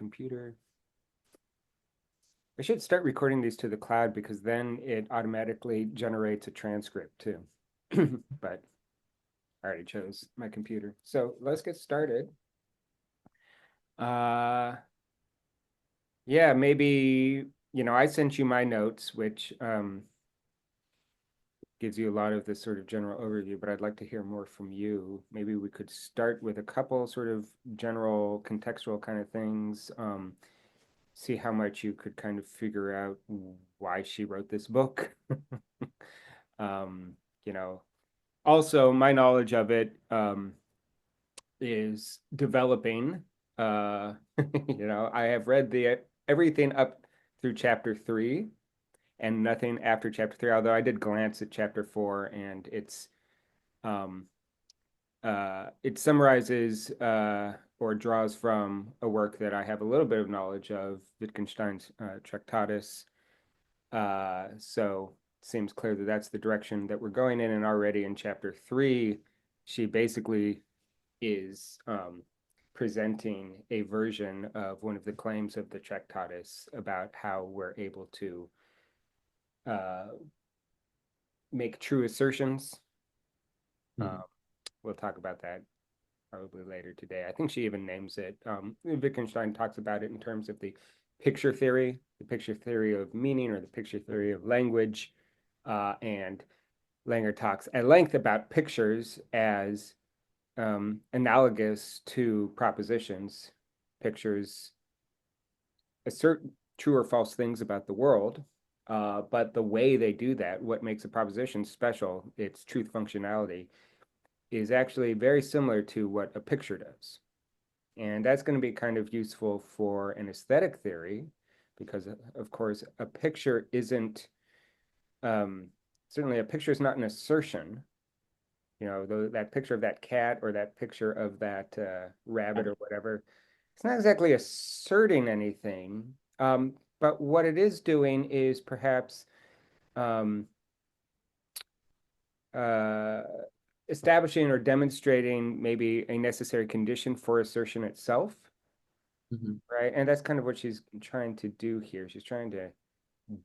computer. I should start recording these to the cloud because then it automatically generates a transcript too. But I already chose my computer. So let's get started. Yeah, maybe, I sent you my notes, which gives you a lot of this sort of general overview, but I'd like to hear more from you. Maybe we could start with a couple sort of general contextual kind of things, see how much you could kind of figure out why she wrote this book. Um, you know, Also my knowledge of it is developing. Uh, I have read the everything up through chapter 3 and nothing after chapter 3, although I did glance at chapter 4 and um, it summarizes or draws from a work that I have a little bit of knowledge of, Wittgenstein's Tractatus. So it seems clear that that's the direction that we're going in. And already in chapter 3, she basically is presenting a version of one of the claims of the Tractatus about how we're able to uh, make true assertions. Mhm. We'll talk about that probably later today. I think she even names it. Wittgenstein talks about it in terms of the picture theory of meaning, or the picture theory of language. And Langer talks at length about pictures as analogous to propositions. Pictures assert true or false things about the world, but the way they do that, what makes a proposition special, its truth functionality, is actually very similar to what a picture does. And that's going to be kind of useful for an aesthetic theory because, of course, a picture isn't, um, certainly a picture is not an assertion. That picture of that cat or that picture of that rabbit or whatever, it's not exactly asserting anything. But what it is doing is perhaps um, uh, establishing or demonstrating maybe a necessary condition for assertion itself, Mhm. right? And that's kind of what she's trying to do here. She's trying to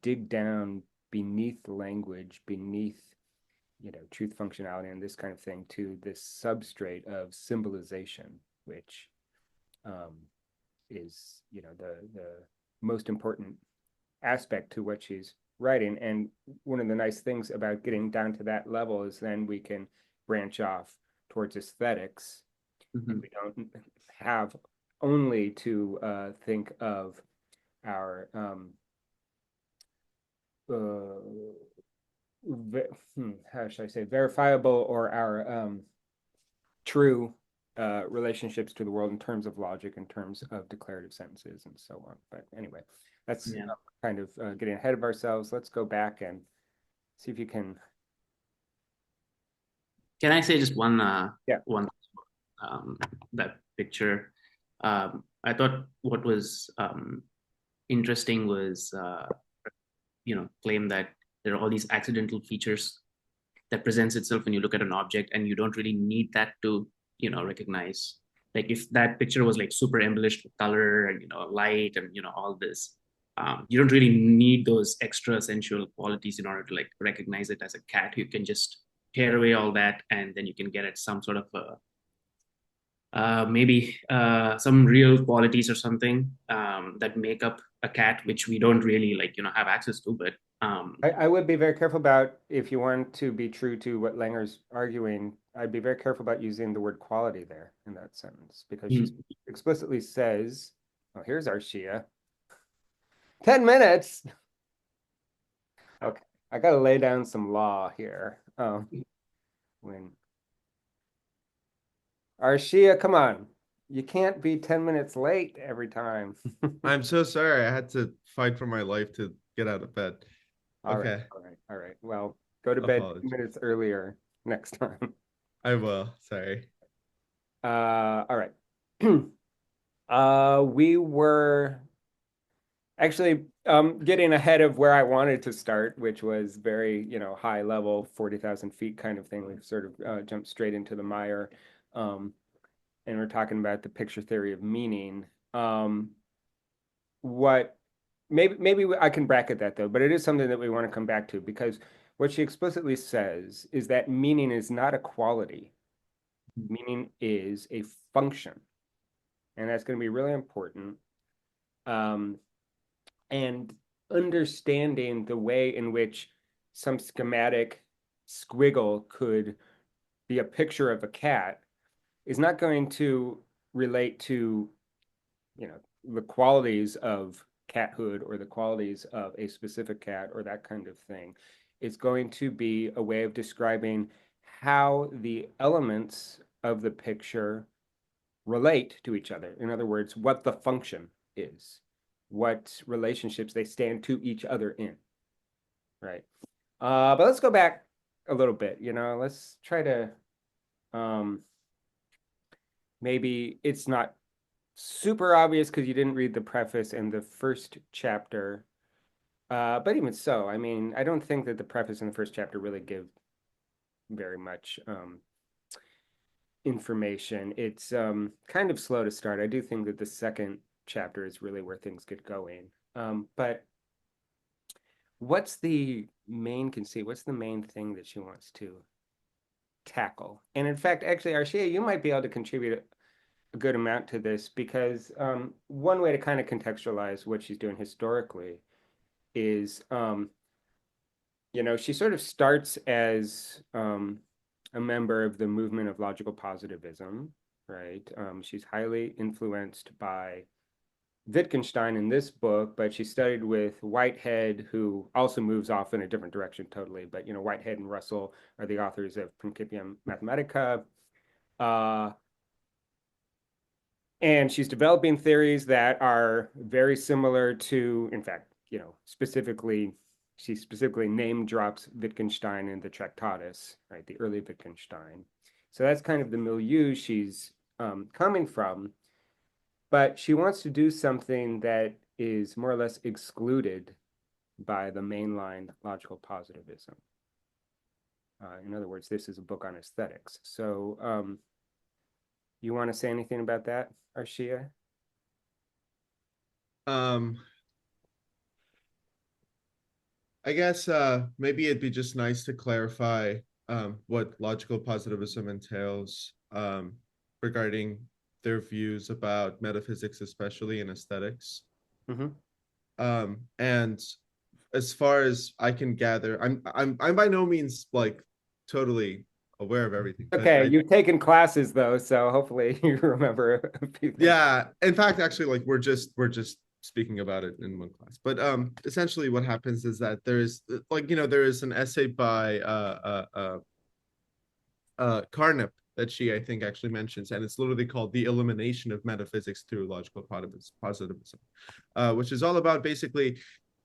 dig down beneath language, beneath, truth functionality and this kind of thing to this substrate of symbolization, which um, is, the most important aspect to what she's writing. And one of the nice things about getting down to that level is then we can branch off towards aesthetics, and Mhm. we don't have only to think of our uh, how should I say, verifiable, or our true relationships to the world in terms of logic, in terms of declarative sentences, and so on. But anyway, that's Yeah. kind of getting ahead of ourselves. Let's go back and see if you can. Can I say just Yeah. one that picture? I thought what was interesting was claim that there are all these accidental features that presents itself when you look at an object, and you don't really need that to recognize. Like if that picture was like super embellished with color and light and all this, you don't really need those extra sensual qualities in order to like recognize it as a cat. You can just tear away all that, and then you can get at some sort of maybe some real qualities or something that make up a cat, which we don't really like have access to. But I would be very careful about, if you want to be true to what Langer's arguing, I'd be very careful about using the word quality there in that sentence, because she mm, explicitly says, oh, here's our Shia. 10 minutes. Okay. I got to lay down some law here. When Arshia, come on. You can't be 10 minutes late every time. I'm so sorry. I had to fight for my life to get out of bed. All right, Okay. all right, all right. Well, go to bed 10 Apologies. minutes earlier next time. I will. Sorry. All right. We were actually getting ahead of where I wanted to start, which was very, high level, 40,000 feet kind of thing. We've sort of jumped straight into the mire. And we're talking about the picture theory of meaning. Um, what maybe I can bracket that though, but it is something that we want to come back to because what she explicitly says is that meaning is not a quality. Meaning is a function, and that's going to be really important. Um, and understanding the way in which some schematic squiggle could be a picture of a cat is not going to relate to, you know, the qualities of cathood or the qualities of a specific cat or that kind of thing. It's going to be a way of describing how the elements of the picture relate to each other. In other words, what the function is, what relationships they stand to each other in, right? But let's go back a little bit, let's try to um, maybe it's not super obvious because you didn't read the preface in the first chapter. But even so, I mean, I don't think that the preface and the first chapter really give very much information. It's kind of slow to start. I do think that the second chapter is really where things get going. But what's the main conceit? What's the main thing that she wants to tackle? And in fact, actually, Arshia, you might be able to contribute a good amount to this because one way to kind of contextualize what she's doing historically is, she sort of starts as a member of the movement of logical positivism, right? She's highly influenced by Wittgenstein in this book, but she studied with Whitehead, who also moves off in a different direction totally. But, Whitehead and Russell are the authors of Principium Mathematica. And she's developing theories that are very similar to, in fact, she specifically name drops Wittgenstein in the Tractatus, right? The early Wittgenstein. So that's kind of the milieu she's coming from. But she wants to do something that is more or less excluded by the mainline logical positivism. In other words, this is a book on aesthetics. So you want to say anything about that, Arshia? Um, I guess maybe it'd be just nice to clarify what logical positivism entails regarding their views about metaphysics, especially in aesthetics. Mm-hmm. And as far as I can gather, I'm by no means like totally aware of everything, but Okay, you've taken classes though, so hopefully you remember a few things. yeah, in fact, actually, like we're just speaking about it in one class. But essentially, what happens is that there is there is an essay by Carnap that she, I think, actually mentions, and it's literally called "The Elimination of Metaphysics Through Logical Positivism," which is all about basically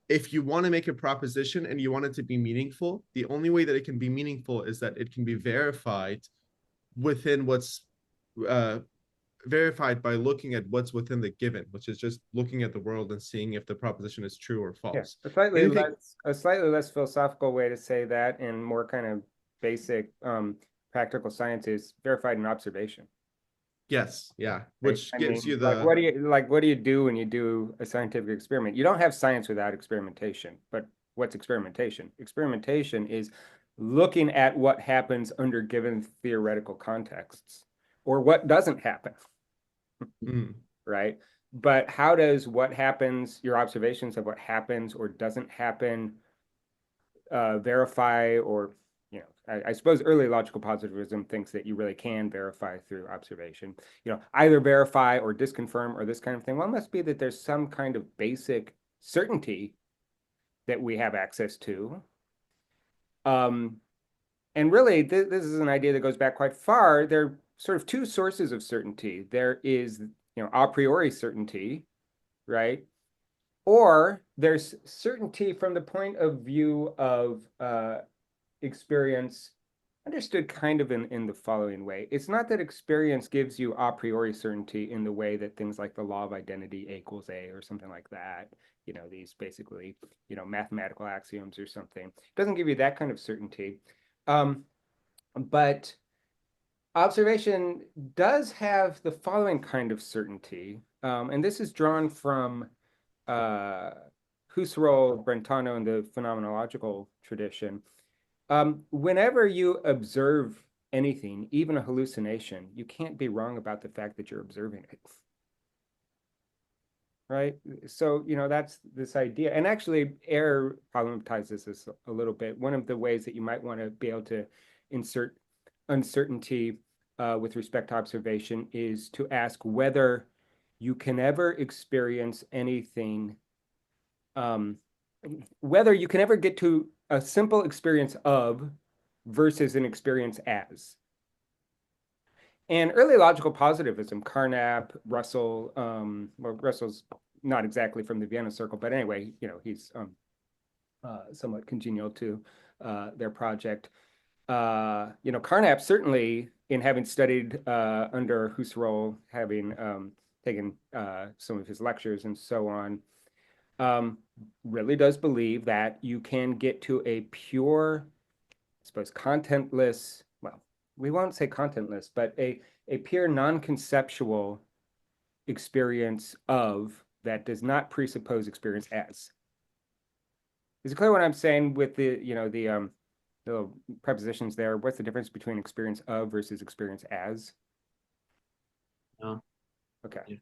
if you want to make a proposition and you want it to be meaningful, the only way that it can be meaningful is that it can be verified within what's uh, verified by looking at what's within the given, which is just looking at the world and seeing if the proposition is true or Yeah, false. a slightly Anything, less philosophical way to say that, and more kind of basic practical science is verified in observation. yes, yeah, Right? which I gives mean, you the what do you do when you do a scientific experiment? You don't have science without experimentation. But what's experimentation? Experimentation is looking at what happens under given theoretical contexts or what doesn't happen, mm, right? But how does what happens, your observations of what happens or doesn't happen, verify or I suppose early logical positivism thinks that you really can verify through observation. Either verify or disconfirm or this kind of thing. Well, it must be that there's some kind of basic certainty that we have access to. Um, and really, this is an idea that goes back quite far. There are sort of two sources of certainty. There is, a priori certainty, right? Or there's certainty from the point of view of experience understood kind of in the following way. It's not that experience gives you a priori certainty in the way that things like the law of identity A equals A or something like that, these basically, mathematical axioms or something. It doesn't give you that kind of certainty. But observation does have the following kind of certainty. And this is drawn from Husserl, Brentano, and the phenomenological tradition, whenever you observe anything, even a hallucination, you can't be wrong about the fact that you're observing it. Right? So, that's this idea. And actually, air problematizes this a little bit. One of the ways that you might want to be able to insert uncertainty with respect to observation is to ask whether you can ever experience anything, whether you can ever get to a simple experience of versus an experience as. And early logical positivism, Carnap, Russell, well, Russell's not exactly from the Vienna Circle, but anyway, he's somewhat congenial to their project. Carnap certainly, in having studied under Husserl, having taken some of his lectures and so on, really does believe that you can get to a pure, I suppose, contentless, well, we won't say contentless, but a pure non-conceptual experience of that does not presuppose experience as. Is it clear what I'm saying with the little prepositions there? What's the difference between experience of versus experience as? No. Okay. Yeah.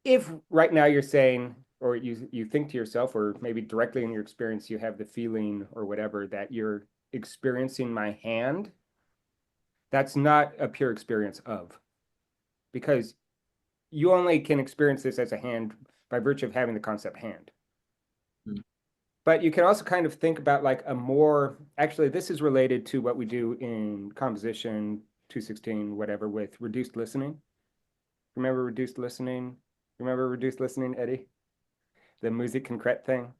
If right now you're saying, or you think to yourself, or maybe directly in your experience, you have the feeling or whatever that you're experiencing my hand, that's not a pure experience of, because you only can experience this as a hand by virtue of having the concept hand. But you can also kind of think about like a more, actually, this is related to what we do in composition 216, whatever, with reduced listening. Remember reduced listening? Remember reduced listening, Eddie? The musique concrète thing?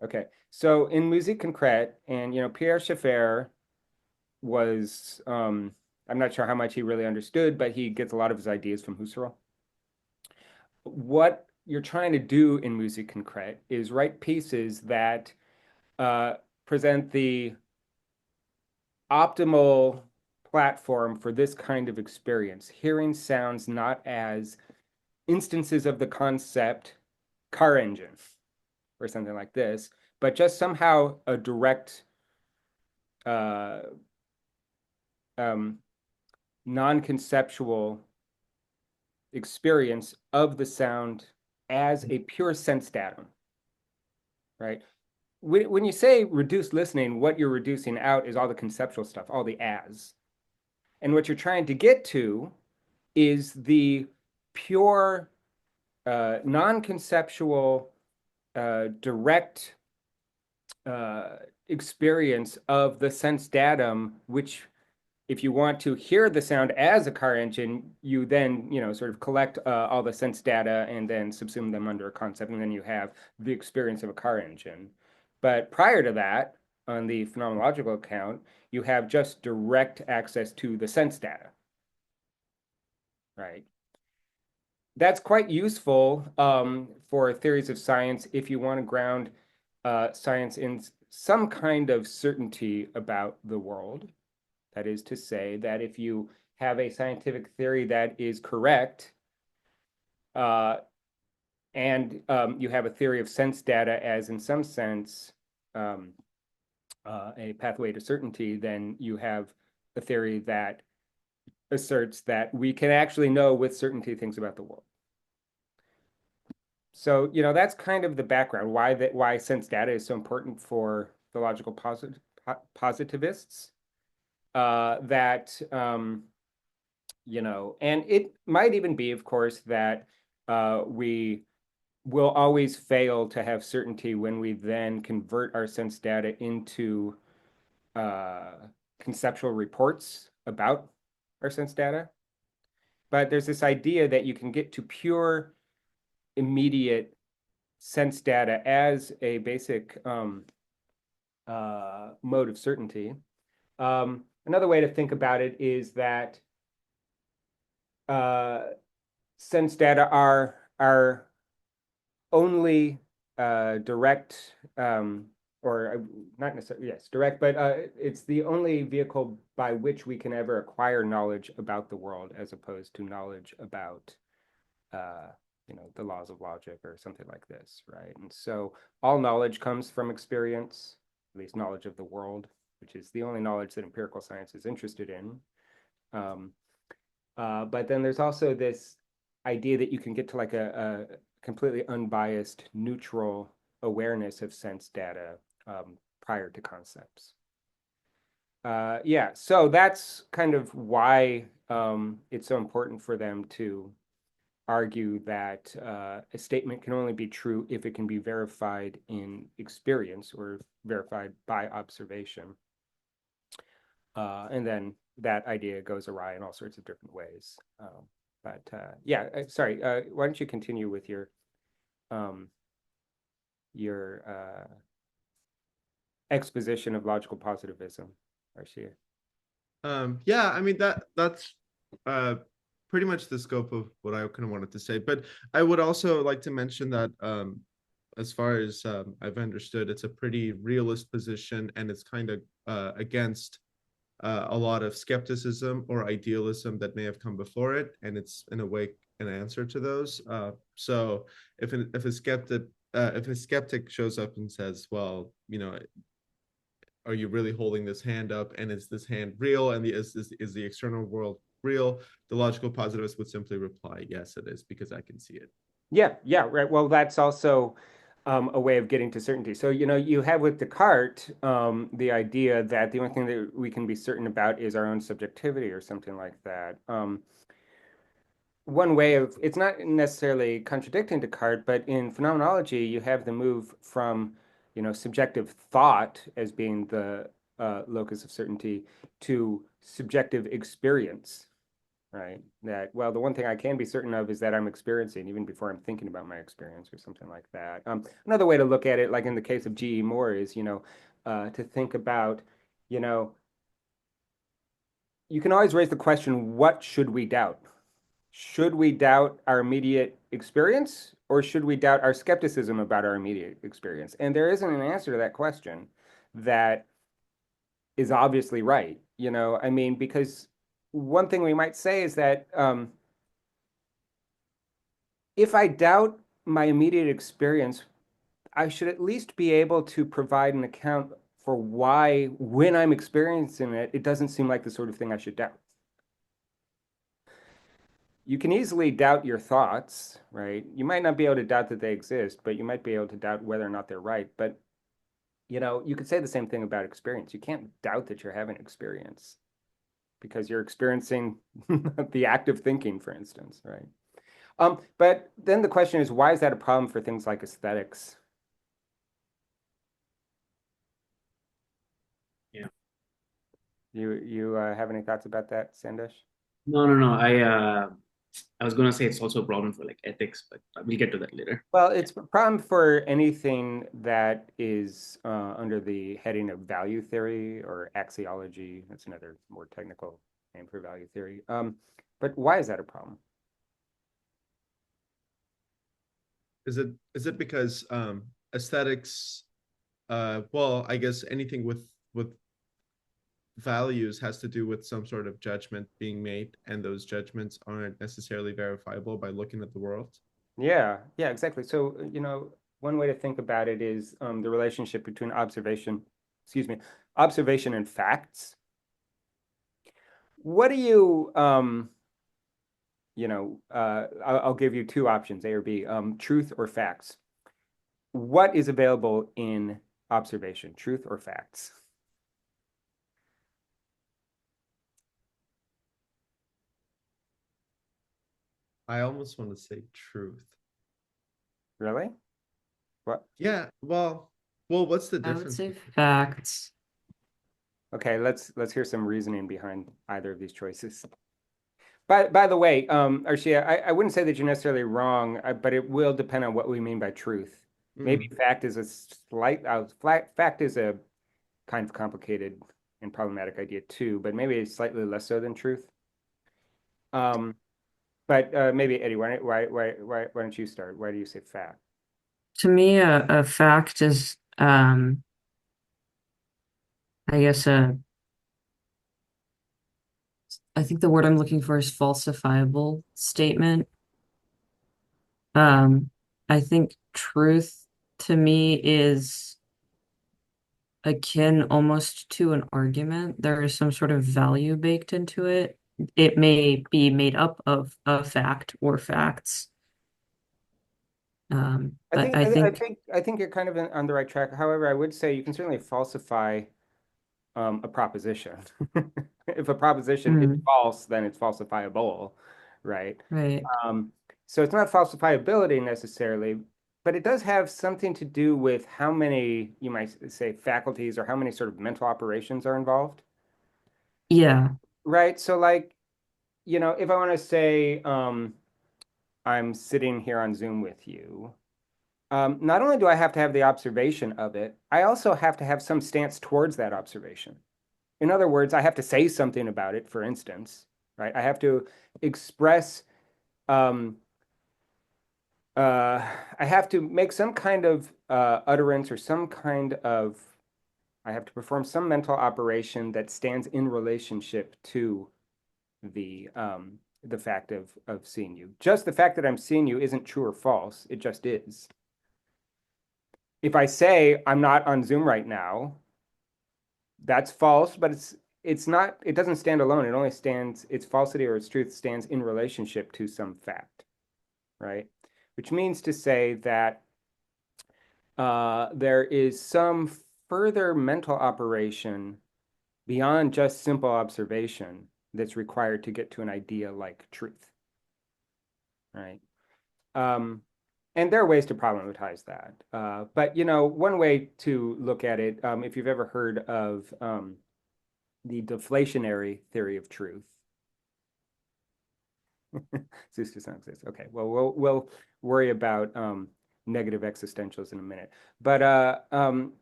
Okay, so in musique concrète, and Pierre Schaeffer was, I'm not sure how much he really understood, but he gets a lot of his ideas from Husserl. What you're trying to do in musique concrète is write pieces that present the optimal platform for this kind of experience, hearing sounds not as instances of the concept car engine or something like this, but just somehow a direct non-conceptual experience of the sound as a pure sense datum, right? When you say reduced listening, what you're reducing out is all the conceptual stuff, all the as. And what you're trying to get to is the pure, non-conceptual, direct experience of the sense datum, which if you want to hear the sound as a car engine, you then, sort of collect all the sense data and then subsume them under a concept, and then you have the experience of a car engine. But prior to that, on the phenomenological account, you have just direct access to the sense data, right? That's quite useful for theories of science if you want to ground science in some kind of certainty about the world. That is to say that if you have a scientific theory that is correct, and you have a theory of sense data as, in some sense, a pathway to certainty, then you have a theory that asserts that we can actually know with certainty things about the world. So, that's kind of the background, why sense data is so important for the logical positivists. That and it might even be, of course, that we will always fail to have certainty when we then convert our sense data into conceptual reports about our sense data. But there's this idea that you can get to pure, immediate sense data as a basic mode of certainty. Another way to think about it is that sense data are only direct, or not necessarily, yes, direct, but it's the only vehicle by which we can ever acquire knowledge about the world, as opposed to knowledge about the laws of logic or something like this, right? And so all knowledge comes from experience, at least knowledge of the world, which is the only knowledge that empirical science is interested in. Um, but then there's also this idea that you can get to like a completely unbiased, neutral awareness of sense data prior to concepts. Yeah, so that's kind of why it's so important for them to argue that a statement can only be true if it can be verified in experience or verified by observation. And then that idea goes awry in all sorts of different ways. But yeah, sorry, why don't you continue with um, your exposition of logical positivism, Arcia? Yeah, I mean that's uh pretty much the scope of what I kind of wanted to say. But I would also like to mention that as far as I've understood, it's a pretty realist position, and it's kind of against a lot of skepticism or idealism that may have come before it, and it's in a way an answer to those. So if a skeptic shows up and says, well, are you really holding this hand up, and is this hand real, and is the external world real? The logical positivist would simply reply, yes, it is, because I can see it. Yeah, yeah, right. Well, that's also a way of getting to certainty. So, you have with Descartes the idea that the only thing that we can be certain about is our own subjectivity or something like that. One way of, it's not necessarily contradicting Descartes, but in phenomenology, you have the move from, subjective thought as being the locus of certainty to subjective experience, right? That, well, the one thing I can be certain of is that I'm experiencing even before I'm thinking about my experience or something like that. Another way to look at it, like in the case of G.E. Moore, is, to think about, you know, you can always raise the question, what should we doubt? Should we doubt our immediate experience, or should we doubt our skepticism about our immediate experience? And there isn't an answer to that question that is obviously right. I mean, because one thing we might say is that if I doubt my immediate experience, I should at least be able to provide an account for why, when I'm experiencing it, it doesn't seem like the sort of thing I should doubt. You can easily doubt your thoughts, right? You might not be able to doubt that they exist, but you might be able to doubt whether or not they're right. But, you could say the same thing about experience. You can't doubt that you're having experience because you're experiencing the act of thinking, for instance, right? But then the question is, why is that a problem for things like aesthetics? Yeah. You have any thoughts about that, Sandesh? No. I was gonna say it's also a problem for like ethics, but we'll get to that later. Well, it's a problem for anything that is under the heading of value theory or axiology. That's another more technical name for value theory. But why is that a problem? Is it because aesthetics, well, I guess anything with values has to do with some sort of judgment being made, and those judgments aren't necessarily verifiable by looking at the world. Yeah, yeah, exactly. So, one way to think about it is the relationship between observation and facts. What do you, I'll give you two options, A or B, truth or facts. What is available in observation, truth or facts? I almost want to say truth. Really? What? Yeah, well, what's the I would difference? say facts. Okay, let's hear some reasoning behind either of these choices. By the way, Arshia, I wouldn't say that you're necessarily wrong, but it will depend on what we mean by truth. Maybe fact is fact is a kind of complicated and problematic idea too, but maybe it's slightly less so than truth. But maybe Eddie, why don't you start? Why do you say fact? To me, a fact is, I guess, I think the word I'm looking for is falsifiable statement. I think truth to me is akin almost to an argument. There is some sort of value baked into it. It may be made up of a fact or facts. I But think I think, I think you're kind of on the right track. However, I would say you can certainly falsify a proposition. If a proposition is mm, false, then it's falsifiable, right? right. Um, so it's not falsifiability necessarily, but it does have something to do with how many, you might say, faculties or how many sort of mental operations are involved, Yeah. right? So like, if I want to say I'm sitting here on Zoom with you, not only do I have to have the observation of it, I also have to have some stance towards that observation. In other words, I have to say something about it, for instance, right? I have to express, um, I have to make some kind of utterance or some kind of, I have to perform some mental operation that stands in relationship to the fact of seeing you. Just the fact that I'm seeing you isn't true or false. It just is. If I say I'm not on Zoom right now, that's false, but it's not, it doesn't stand alone. It only stands, its falsity or its truth stands in relationship to some fact, right? Which means to say that there is some further mental operation beyond just simple observation that's required to get to an idea like truth, right? And there are ways to problematize that. But, one way to look at it, if you've ever heard of the deflationary theory of truth. Zeus does not exist. Okay, well, we'll worry about negative existentials in a minute. But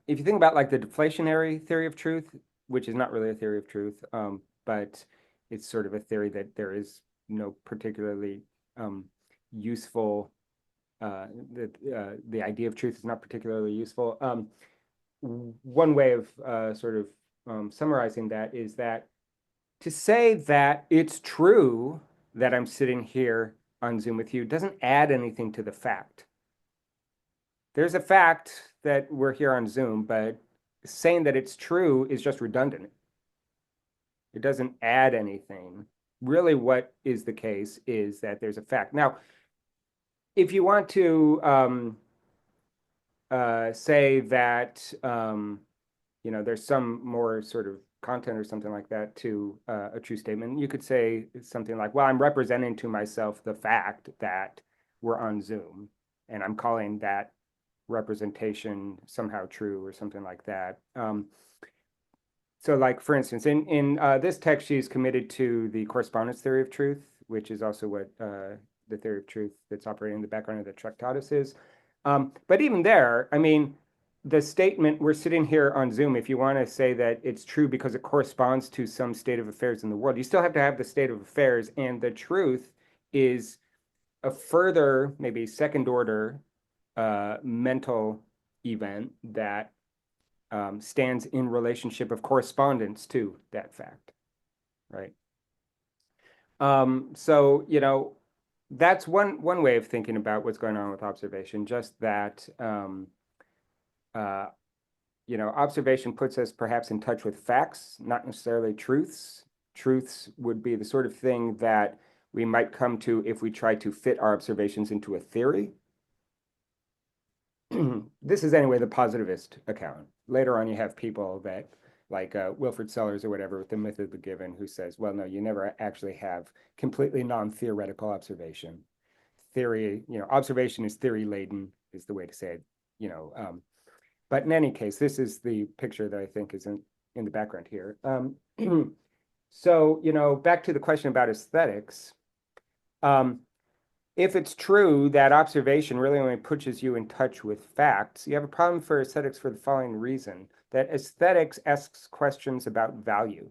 if you think about like the deflationary theory of truth, which is not really a theory of truth, but it's sort of a theory that there is no particularly useful, the idea of truth is not particularly useful. One way of sort of summarizing that is that to say that it's true that I'm sitting here on Zoom with you doesn't add anything to the fact. There's a fact that we're here on Zoom, but saying that it's true is just redundant. It doesn't add anything. Really, what is the case is that there's a fact. Now, if you want to say that there's some more sort of content or something like that to a true statement, you could say something like, well, I'm representing to myself the fact that we're on Zoom, and I'm calling that representation somehow true or something like that. So like, for instance, in this text, she's committed to the correspondence theory of truth, which is also what the theory of truth that's operating in the background of the Tractatus is. But even there, I mean, the statement, we're sitting here on Zoom, if you want to say that it's true because it corresponds to some state of affairs in the world, you still have to have the state of affairs, and the truth is a further, maybe second order mental event that stands in relationship of correspondence to that fact, right? So, that's one way of thinking about what's going on with observation, just that uh, observation puts us perhaps in touch with facts, not necessarily truths. Truths would be the sort of thing that we might come to if we try to fit our observations into a theory. This is anyway the positivist account. Later on, you have people that, like Wilfred Sellers or whatever, with the myth of the given, who says, well, no, you never actually have completely non-theoretical observation. Theory, observation is theory laden, is the way to say it. But in any case, this is the picture that I think is in the background here. So, back to the question about aesthetics. If it's true that observation really only pushes you in touch with facts, you have a problem for aesthetics for the following reason, that aesthetics asks questions about value.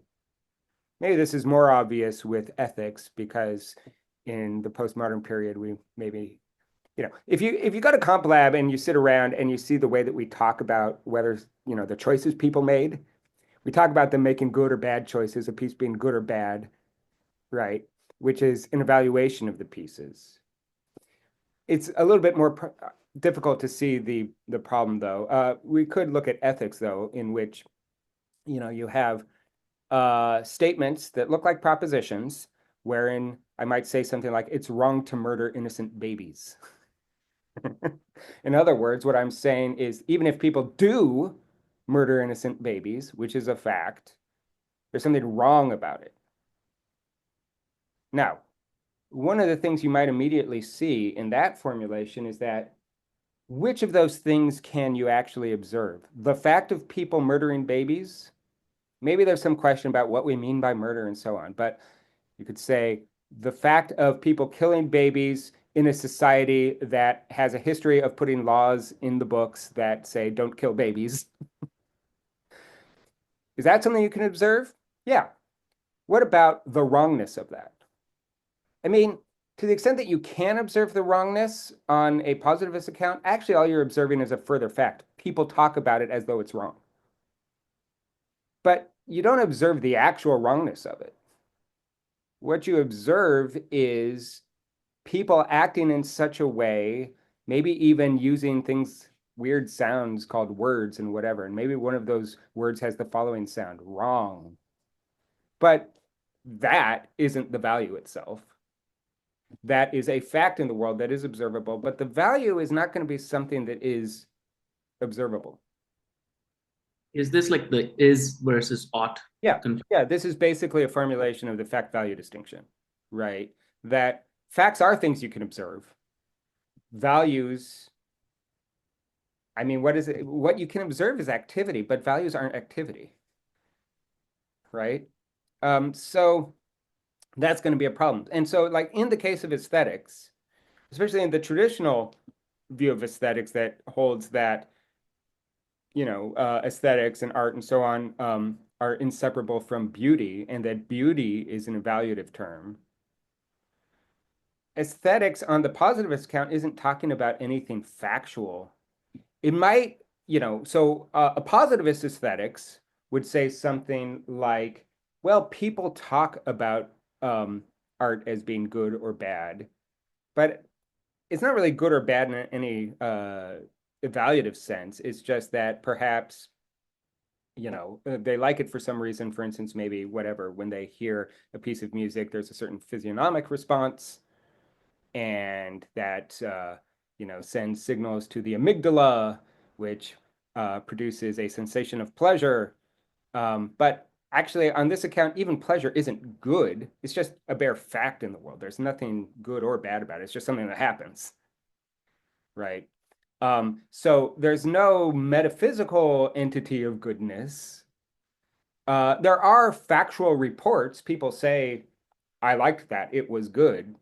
Maybe this is more obvious with ethics because in the postmodern period, we maybe, if you go to Comp Lab and you sit around and you see the way that we talk about whether, the choices people made, we talk about them making good or bad choices, a piece being good or bad, right? Which is an evaluation of the pieces. it's a little bit more difficult to see the problem though. We could look at ethics though, in which you have statements that look like propositions, wherein I might say something like, it's wrong to murder innocent babies. In other words, what I'm saying is, even if people do murder innocent babies, which is a fact, there's something wrong about it. Now, one of the things you might immediately see in that formulation is that which of those things can you actually observe? The fact of people murdering babies? Maybe there's some question about what we mean by murder and so on, but you could say the fact of people killing babies in a society that has a history of putting laws in the books that say don't kill babies. Is that something you can observe? Yeah. What about the wrongness of that? I mean, to the extent that you can observe the wrongness on a positivist account, actually all you're observing is a further fact. People talk about it as though it's wrong. But you don't observe the actual wrongness of it. What you observe is people acting in such a way, maybe even using things, weird sounds called words and whatever. And maybe one of those words has the following sound, wrong. But that isn't the value itself. That is a fact in the world that is observable, but the value is not going to be something that is observable. Is this like the is versus ought? Yeah, yeah. This is basically a formulation of the fact-value distinction, right? That facts are things you can observe. Values, I mean, what is it? What you can observe is activity, but values aren't activity, right? So that's going to be a problem. And so, like in the case of aesthetics, especially in the traditional view of aesthetics that holds that aesthetics and art and so on are inseparable from beauty, and that beauty is an evaluative term. Aesthetics on the positivist account isn't talking about anything factual. It might, so a positivist aesthetics would say something like, well, people talk about art as being good or bad, but it's not really good or bad in any evaluative sense. It's just that perhaps they like it for some reason. For instance, maybe whatever, when they hear a piece of music, there's a certain physiognomic response, and that sends signals to the amygdala, which produces a sensation of pleasure. But actually, on this account, even pleasure isn't good. It's just a bare fact in the world. There's nothing good or bad about it. It's just something that happens, right? So there's no metaphysical entity of goodness. There are factual reports. People say, I liked that, it was good.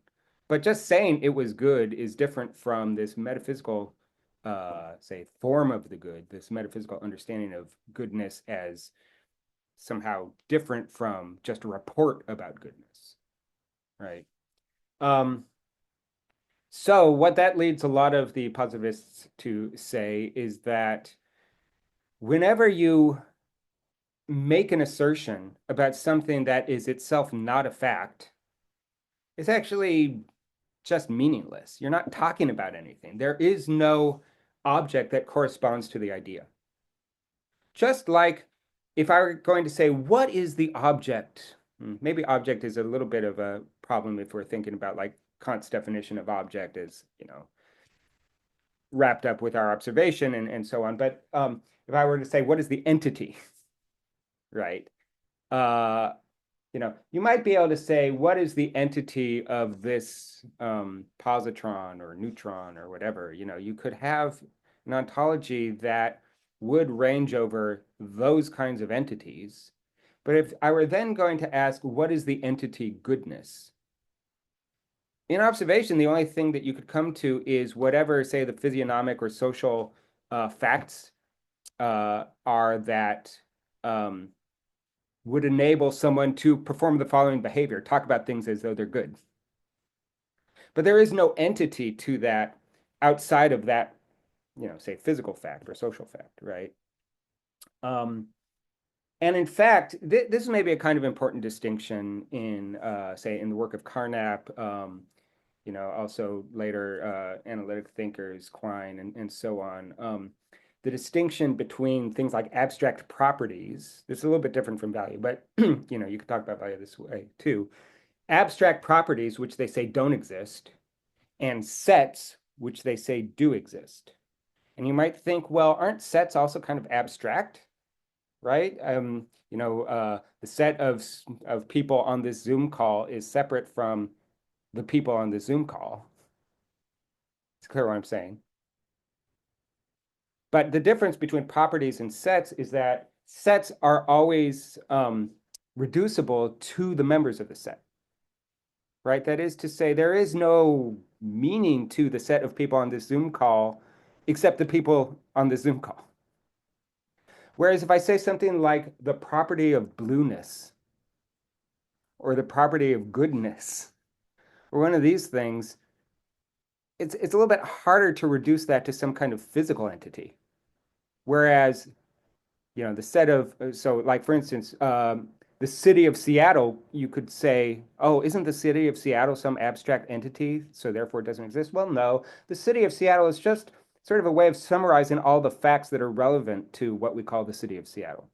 But just saying it was good is different from this metaphysical, say, form of the good, this metaphysical understanding of goodness as somehow different from just a report about goodness, right? So what that leads a lot of the positivists to say is that whenever you make an assertion about something that is itself not a fact, it's actually just meaningless. You're not talking about anything. There is no object that corresponds to the idea. Just like if I were going to say, what is the object? Maybe object is a little bit of a problem if we're thinking about like Kant's definition of object is, wrapped up with our observation and so on. But if I were to say, what is the entity, right? You might be able to say, what is the entity of this positron or neutron or whatever? You could have an ontology that would range over those kinds of entities. But if I were then going to ask, what is the entity goodness? In observation, the only thing that you could come to is whatever, say, the physiognomic or social facts are that would enable someone to perform the following behavior, talk about things as though they're good. But there is no entity to that outside of that, say, physical fact or social fact, right? And in fact, this may be a kind of important distinction in, say, in the work of Carnap, also later analytic thinkers, Quine and so on. The distinction between things like abstract properties, this is a little bit different from value, but you could talk about value this way too. Abstract properties, which they say don't exist, and sets, which they say do exist. And you might think, well, aren't sets also kind of abstract, right? The set of people on this Zoom call is separate from the people on the Zoom call. It's clear what I'm saying. But the difference between properties and sets is that sets are always reducible to the members of the set, right? That is to say, there is no meaning to the set of people on this Zoom call except the people on the Zoom call. Whereas if I say something like the property of blueness or the property of goodness or one of these things, it's a little bit harder to reduce that to some kind of physical entity. Whereas, the set of, so like for instance, the city of Seattle, you could say, oh, isn't the city of Seattle some abstract entity, so therefore it doesn't exist? Well, no, the city of Seattle is just sort of a way of summarizing all the facts that are relevant to what we call the city of Seattle.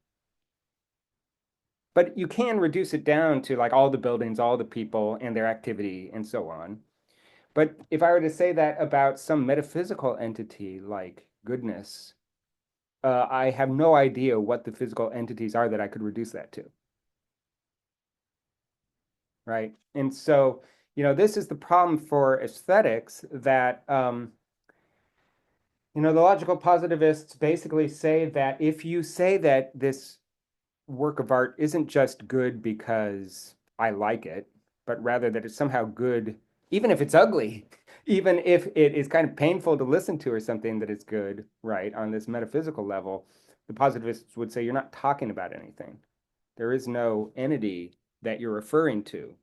But you can reduce it down to like all the buildings, all the people and their activity and so on. But if I were to say that about some metaphysical entity like goodness, I have no idea what the physical entities are that I could reduce that to. Right. And so, this is the problem for aesthetics that, the logical positivists basically say that if you say that this work of art isn't just good because I like it, but rather that it's somehow good, even if it's ugly, even if it is kind of painful to listen to or something, that it's good, right? On this metaphysical level, the positivists would say you're not talking about anything. There is no entity that you're referring to.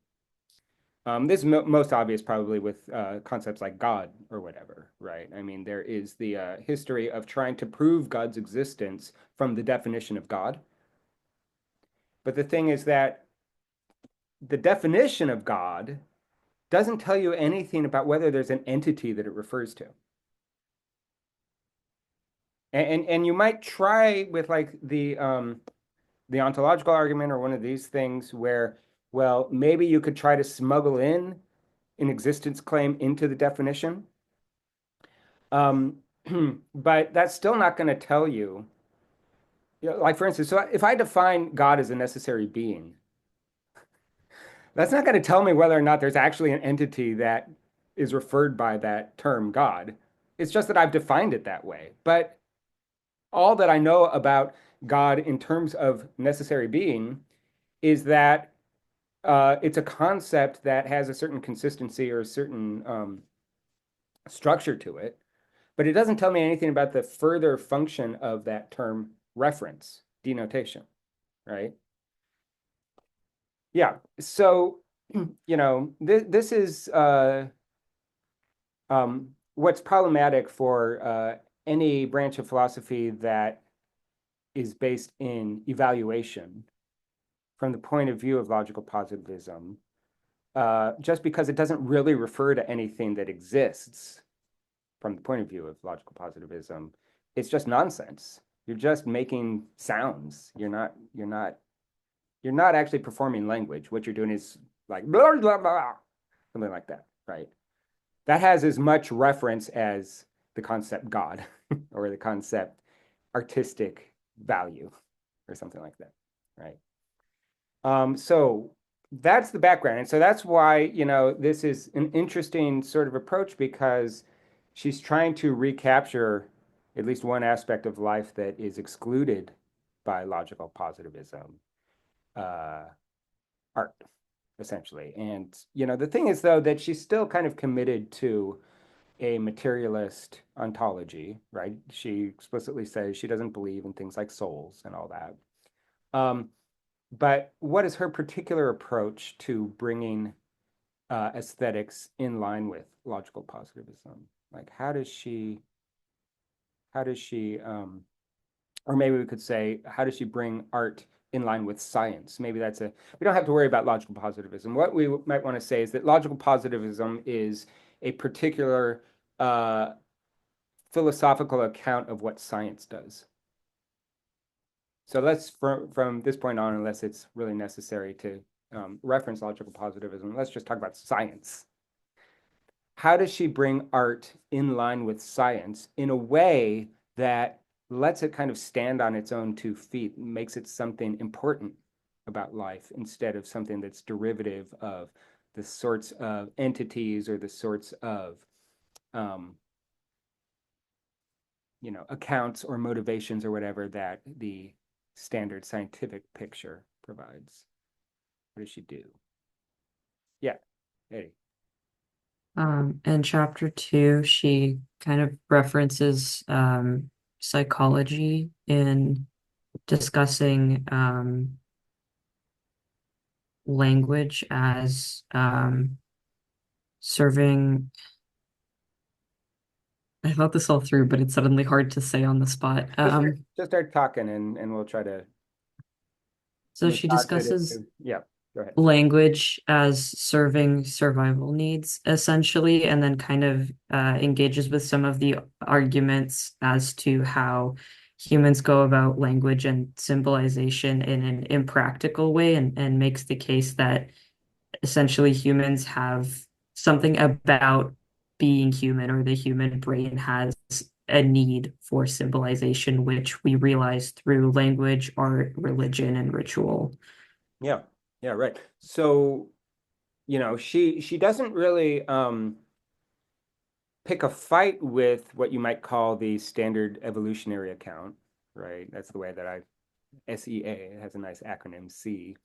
This is most obvious probably with concepts like God or whatever, right? I mean, there is the history of trying to prove God's existence from the definition of God. But the thing is that the definition of God doesn't tell you anything about whether there's an entity that it refers to. And you might try with like the ontological argument or one of these things where, well, maybe you could try to smuggle in an existence claim into the definition. But that's still not going to tell you, like for instance, so if I define God as a necessary being, that's not going to tell me whether or not there's actually an entity that is referred by that term God. It's just that I've defined it that way. But all that I know about God in terms of necessary being is that it's a concept that has a certain consistency or a certain structure to it, but it doesn't tell me anything about the further function of that term reference, denotation, right? Yeah. So, this is what's problematic for any branch of philosophy that is based in evaluation from the point of view of logical positivism, just because it doesn't really refer to anything that exists from the point of view of logical positivism. It's just nonsense. You're just making sounds. You're not actually performing language. What you're doing is like blah, blah, blah, something like that, right? That has as much reference as the concept God or the concept artistic value or something like that, right? So that's the background. And so that's why, this is an interesting sort of approach because she's trying to recapture at least one aspect of life that is excluded by logical positivism, art, essentially. And, the thing is, though, that she's still kind of committed to a materialist ontology, right? She explicitly says she doesn't believe in things like souls and all that. But what is her particular approach to bringing aesthetics in line with logical positivism? Like, how does she, or maybe we could say, how does she bring art in line with science. Maybe we don't have to worry about logical positivism. What we might want to say is that logical positivism is a particular philosophical account of what science does. So let's, from this point on, unless it's really necessary to reference logical positivism, let's just talk about science. How does she bring art in line with science in a way that lets it kind of stand on its own 2 feet, makes it something important about life instead of something that's derivative of the sorts of entities or the sorts of accounts or motivations or whatever that the standard scientific picture provides? What does she do? Yeah, Eddie. In chapter 2, she kind of references psychology in discussing language as serving. I thought this all through, but it's suddenly hard to say on the spot. Just start talking and we'll try to So she massage it discusses yeah, go ahead. language as serving survival needs, essentially, and then kind of engages with some of the arguments as to how humans go about language and symbolization in an impractical way, and makes the case that essentially humans have something about being human, or the human brain has a need for symbolization, which we realize through language, art, religion, and ritual. Yeah, yeah, right. So, she doesn't really pick a fight with what you might call the standard evolutionary account, right? That's the way that SEA, it has a nice acronym, C.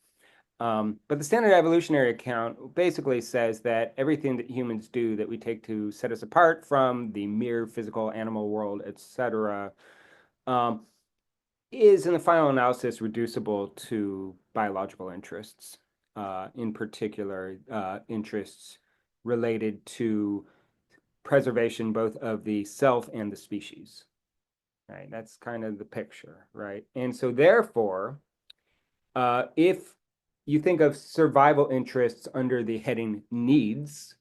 But the standard evolutionary account basically says that everything that humans do that we take to set us apart from the mere physical animal world, etc., is in the final analysis reducible to biological interests, in particular, interests related to preservation both of the self and the species. Right? That's kind of the picture, right? And so therefore, if you think of survival interests under the heading needs,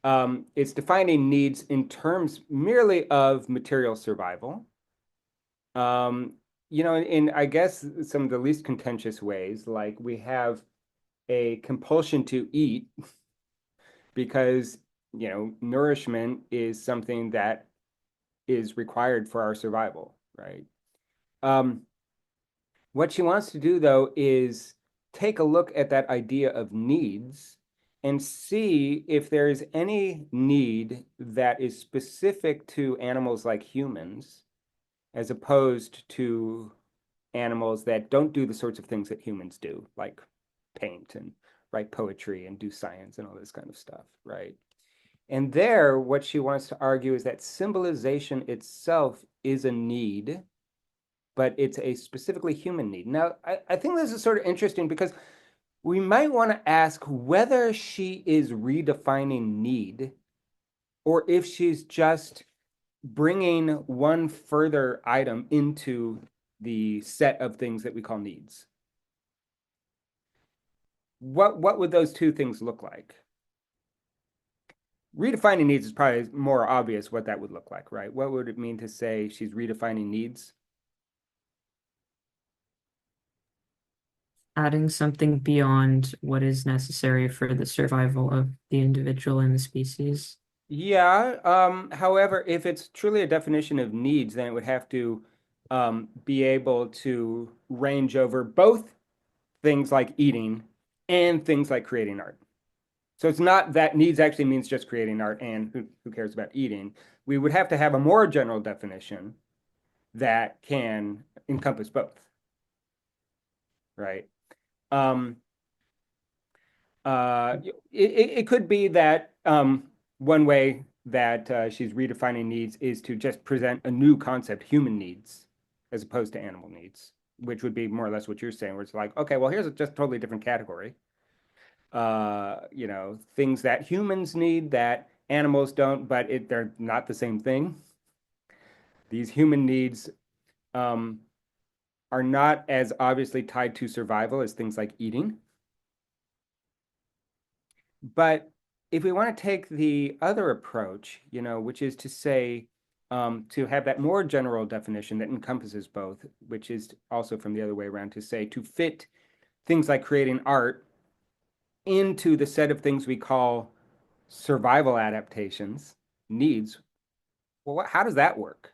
it's defining needs in terms merely of material survival. In I guess some of the least contentious ways, like we have a compulsion to eat because, nourishment is something that is required for our survival, right? What she wants to do, though, is take a look at that idea of needs and see if there is any need that is specific to animals like humans, as opposed to animals that don't do the sorts of things that humans do, like paint and write poetry and do science and all this kind of stuff, right? And there, what she wants to argue is that symbolization itself is a need, but it's a specifically human need. Now, I think this is sort of interesting because we might want to ask whether she is redefining need or if she's just bringing one further item into the set of things that we call needs. What would those two things look like? Redefining needs is probably more obvious what that would look like, right? What would it mean to say she's redefining needs? Adding something beyond what is necessary for the survival of the individual and the species. Yeah. However, if it's truly a definition of needs, then it would have to be able to range over both things like eating and things like creating art. So it's not that needs actually means just creating art and who cares about eating. We would have to have a more general definition that can encompass both, right? Um, it could be that one way that she's redefining needs is to just present a new concept, human needs, as opposed to animal needs, which would be more or less what you're saying, where it's like, okay, well, here's just a totally different category. Things that humans need that animals don't, but they're not the same thing. These human needs are not as obviously tied to survival as things like eating. But if we want to take the other approach, which is to say, to have that more general definition that encompasses both, which is also from the other way around to say to fit things like creating art into the set of things we call survival adaptations, needs. Well, how does that work?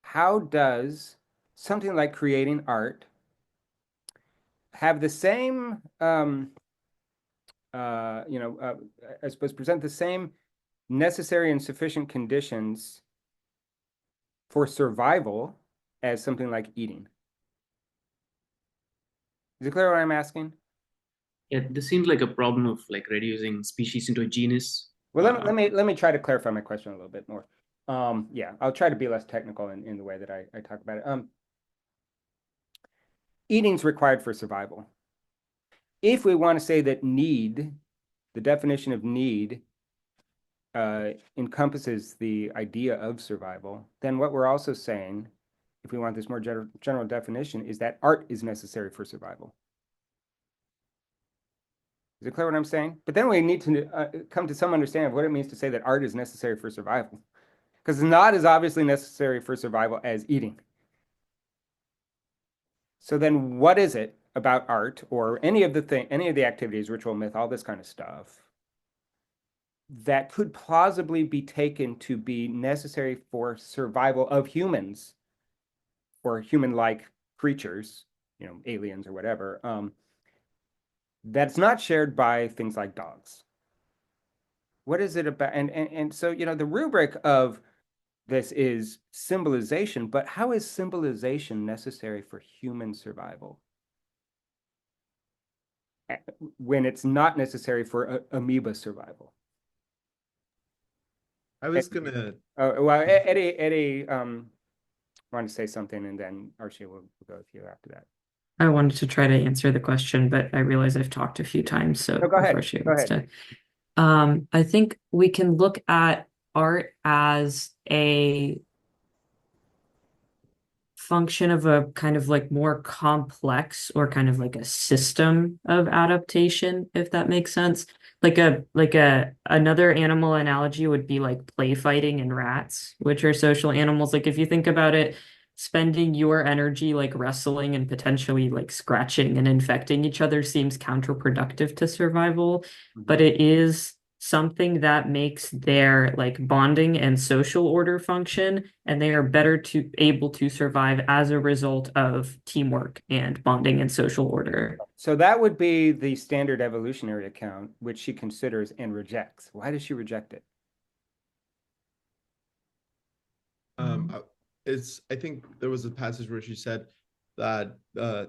How does something like creating art have the same, I suppose, present the same necessary and sufficient conditions for survival as something like eating? Is it clear what I'm asking? Yeah, this seems like a problem of like reducing species into a genus. Well, let me try to clarify my question a little bit more. Yeah, I'll try to be less technical in the way that I talk about it. Eating's required for survival. If we want to say that need, the definition of need, encompasses the idea of survival, then what we're also saying, if we want this more general definition, is that art is necessary for survival. Is it clear what I'm saying? But then we need to come to some understanding of what it means to say that art is necessary for survival, because it's not as obviously necessary for survival as eating. So then what is it about art or any of the activities, ritual, myth, all this kind of stuff, that could plausibly be taken to be necessary for survival of humans or human-like creatures, aliens or whatever, that's not shared by things like dogs? What is it about? And so, the rubric of this is symbolization, but how is symbolization necessary for human survival when it's not necessary for amoeba survival? I was gonna. Oh, well, Eddie, wanted to say something, and then Archie will go with you after that. I wanted to try to answer the question, but I realize I've talked a few times, so No, go ahead. before she Go wants ahead. to. I think we can look at art as a function of a kind of like more complex or kind of like a system of adaptation, if that makes sense. Like a another animal analogy would be like play fighting and rats, which are social animals. Like if you think about it, spending your energy like wrestling and potentially like scratching and infecting each other seems counterproductive to survival, but it is something that makes their like bonding and social order function, and they are better to able to survive as a result of teamwork and bonding and social order. So that would be the standard evolutionary account, which she considers and rejects. Why does she reject it? I think there was a passage where she said that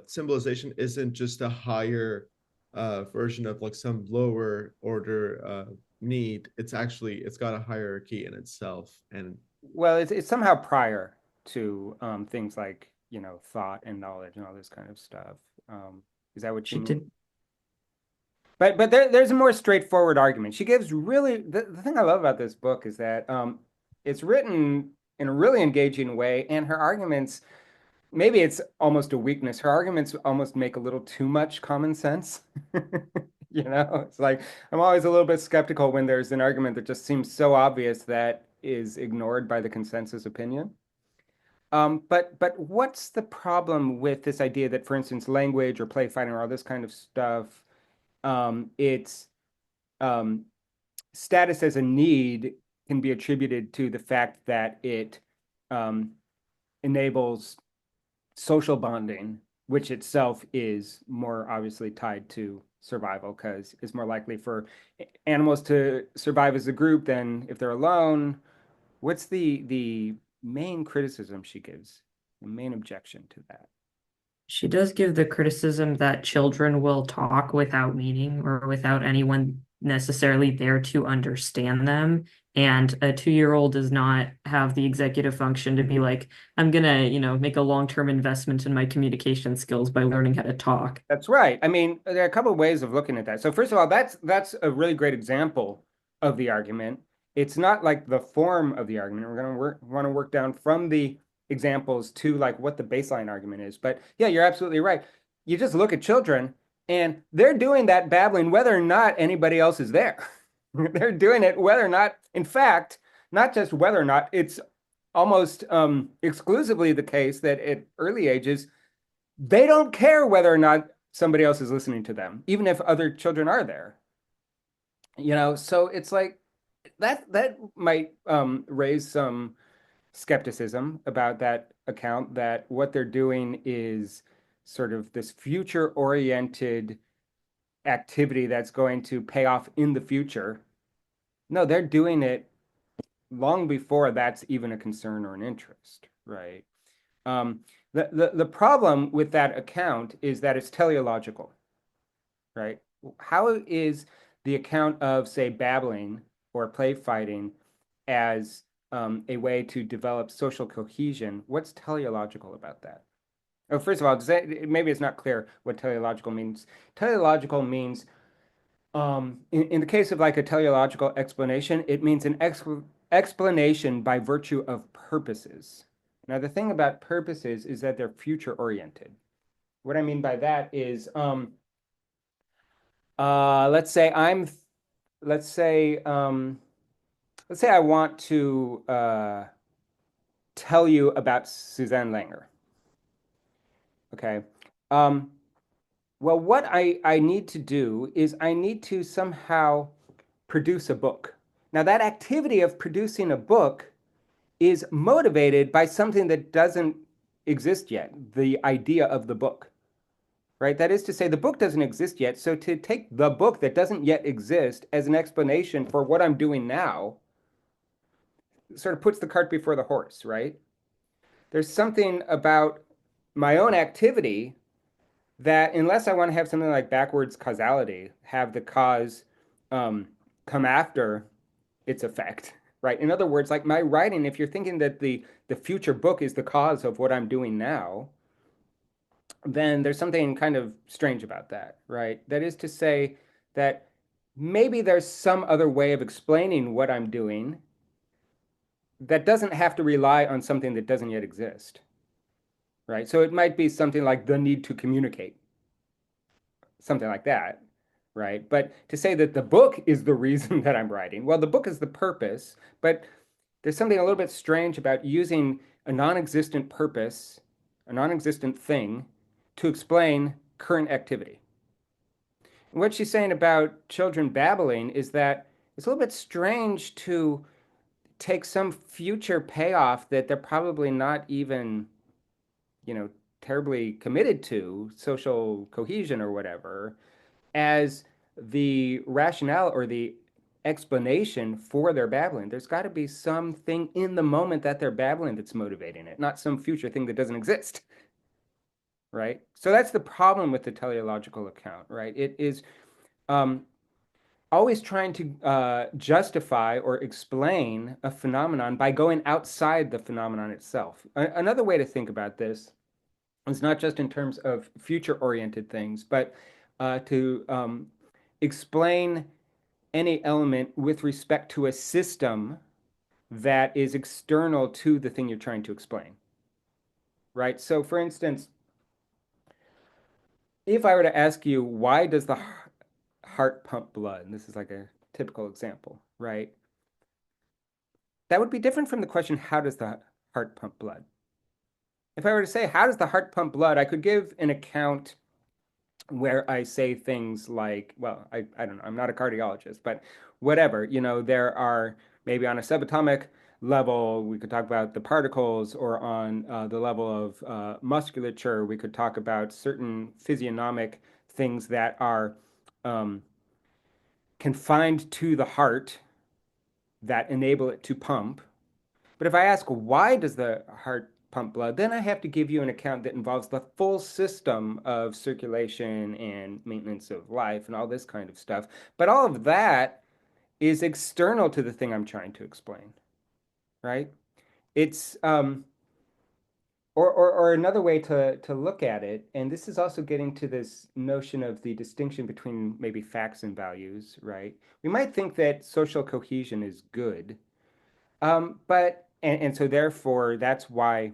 symbolization isn't just a higher version of like some lower order need. It's got a hierarchy in itself. And Well, it's somehow prior to things like, thought and knowledge and all this kind of stuff. Is that what you She mean? did. But there's a more straightforward argument. She gives really the thing I love about this book is that it's written in a really engaging way, and her arguments, maybe it's almost a weakness. Her arguments almost make a little too much common sense. It's like I'm always a little bit skeptical when there's an argument that just seems so obvious that is ignored by the consensus opinion. But what's the problem with this idea that, for instance, language or play fighting or all this kind of stuff, its um, status as a need can be attributed to the fact that it um, enables social bonding, which itself is more obviously tied to survival because it's more likely for animals to survive as a group than if they're alone. What's the main criticism she gives, the main objection to that? She does give the criticism that children will talk without meaning or without anyone necessarily there to understand them. And a 2-year-old does not have the executive function to be like, I'm gonna, make a long-term investment in my communication skills by learning how to talk. That's right. I mean, there are a couple of ways of looking at that. So first of all, that's a really great example of the argument. It's not like the form of the argument. We're going to want to work down from the examples to like what the baseline argument is. But yeah, you're absolutely right. You just look at children and they're doing that babbling whether or not anybody else is there. They're doing it whether or not, in fact, not just whether or not, it's almost exclusively the case that at early ages, they don't care whether or not somebody else is listening to them, even if other children are there. So it's like that might raise some skepticism about that account, that what they're doing is sort of this future oriented activity that's going to pay off in the future. No, they're doing it long before that's even a concern or an interest, right? Um, the problem with that account is that it's teleological, right? How is the account of, say, babbling or play fighting as a way to develop social cohesion? What's teleological about that? Oh, first of all, maybe it's not clear what teleological means. Teleological means, in the case of like a teleological explanation, it means an explanation by virtue of purposes. Now, the thing about purposes is that they're future oriented. What I mean by that is, let's say let's say, let's say I want to tell you about Suzanne Langer. Okay. Um, well, what I need to do is I need to somehow produce a book. Now, that activity of producing a book is motivated by something that doesn't exist yet, the idea of the book, right? That is to say, the book doesn't exist yet. So to take the book that doesn't yet exist as an explanation for what I'm doing now sort of puts the cart before the horse, right? There's something about my own activity that, unless I want to have something like backwards causality, have the cause come after its effect, right? In other words, like my writing, if you're thinking that the future book is the cause of what I'm doing now, then there's something kind of strange about that, right? That is to say that maybe there's some other way of explaining what I'm doing that doesn't have to rely on something that doesn't yet exist, right? So it might be something like the need to communicate, something like that, right? But to say that the book is the reason that I'm writing, well, the book is the purpose, but there's something a little bit strange about using a non-existent purpose, a non-existent thing, to explain current activity. And what she's saying about children babbling is that it's a little bit strange to take some future payoff that they're probably not even, you know, terribly committed to, social cohesion or whatever, as the rationale or the explanation for their babbling. There's got to be something in the moment that they're babbling that's motivating it, not some future thing that doesn't exist, right? So that's the problem with the teleological account, right? It is always trying to justify or explain a phenomenon by going outside the phenomenon itself. Another way to think about this is not just in terms of future-oriented things, but to explain any element with respect to a system that is external to the thing you're trying to explain, right? So, for instance, if I were to ask you, why does the heart pump blood? And this is like a typical example, right? That would be different from the question, how does the heart pump blood? If I were to say, how does the heart pump blood? I could give an account where I say things like, well, I don't know, I'm not a cardiologist, but whatever, there are maybe on a subatomic level, we could talk about the particles, or on the level of musculature, we could talk about certain physiognomic things that are confined to the heart that enable it to pump. But if I ask, why does the heart pump blood, then I have to give you an account that involves the full system of circulation and maintenance of life and all this kind of stuff. But all of that is external to the thing I'm trying to explain, right? It's or another way to look at it, and this is also getting to this notion of the distinction between maybe facts and values, right? We might think that social cohesion is good, but so therefore that's why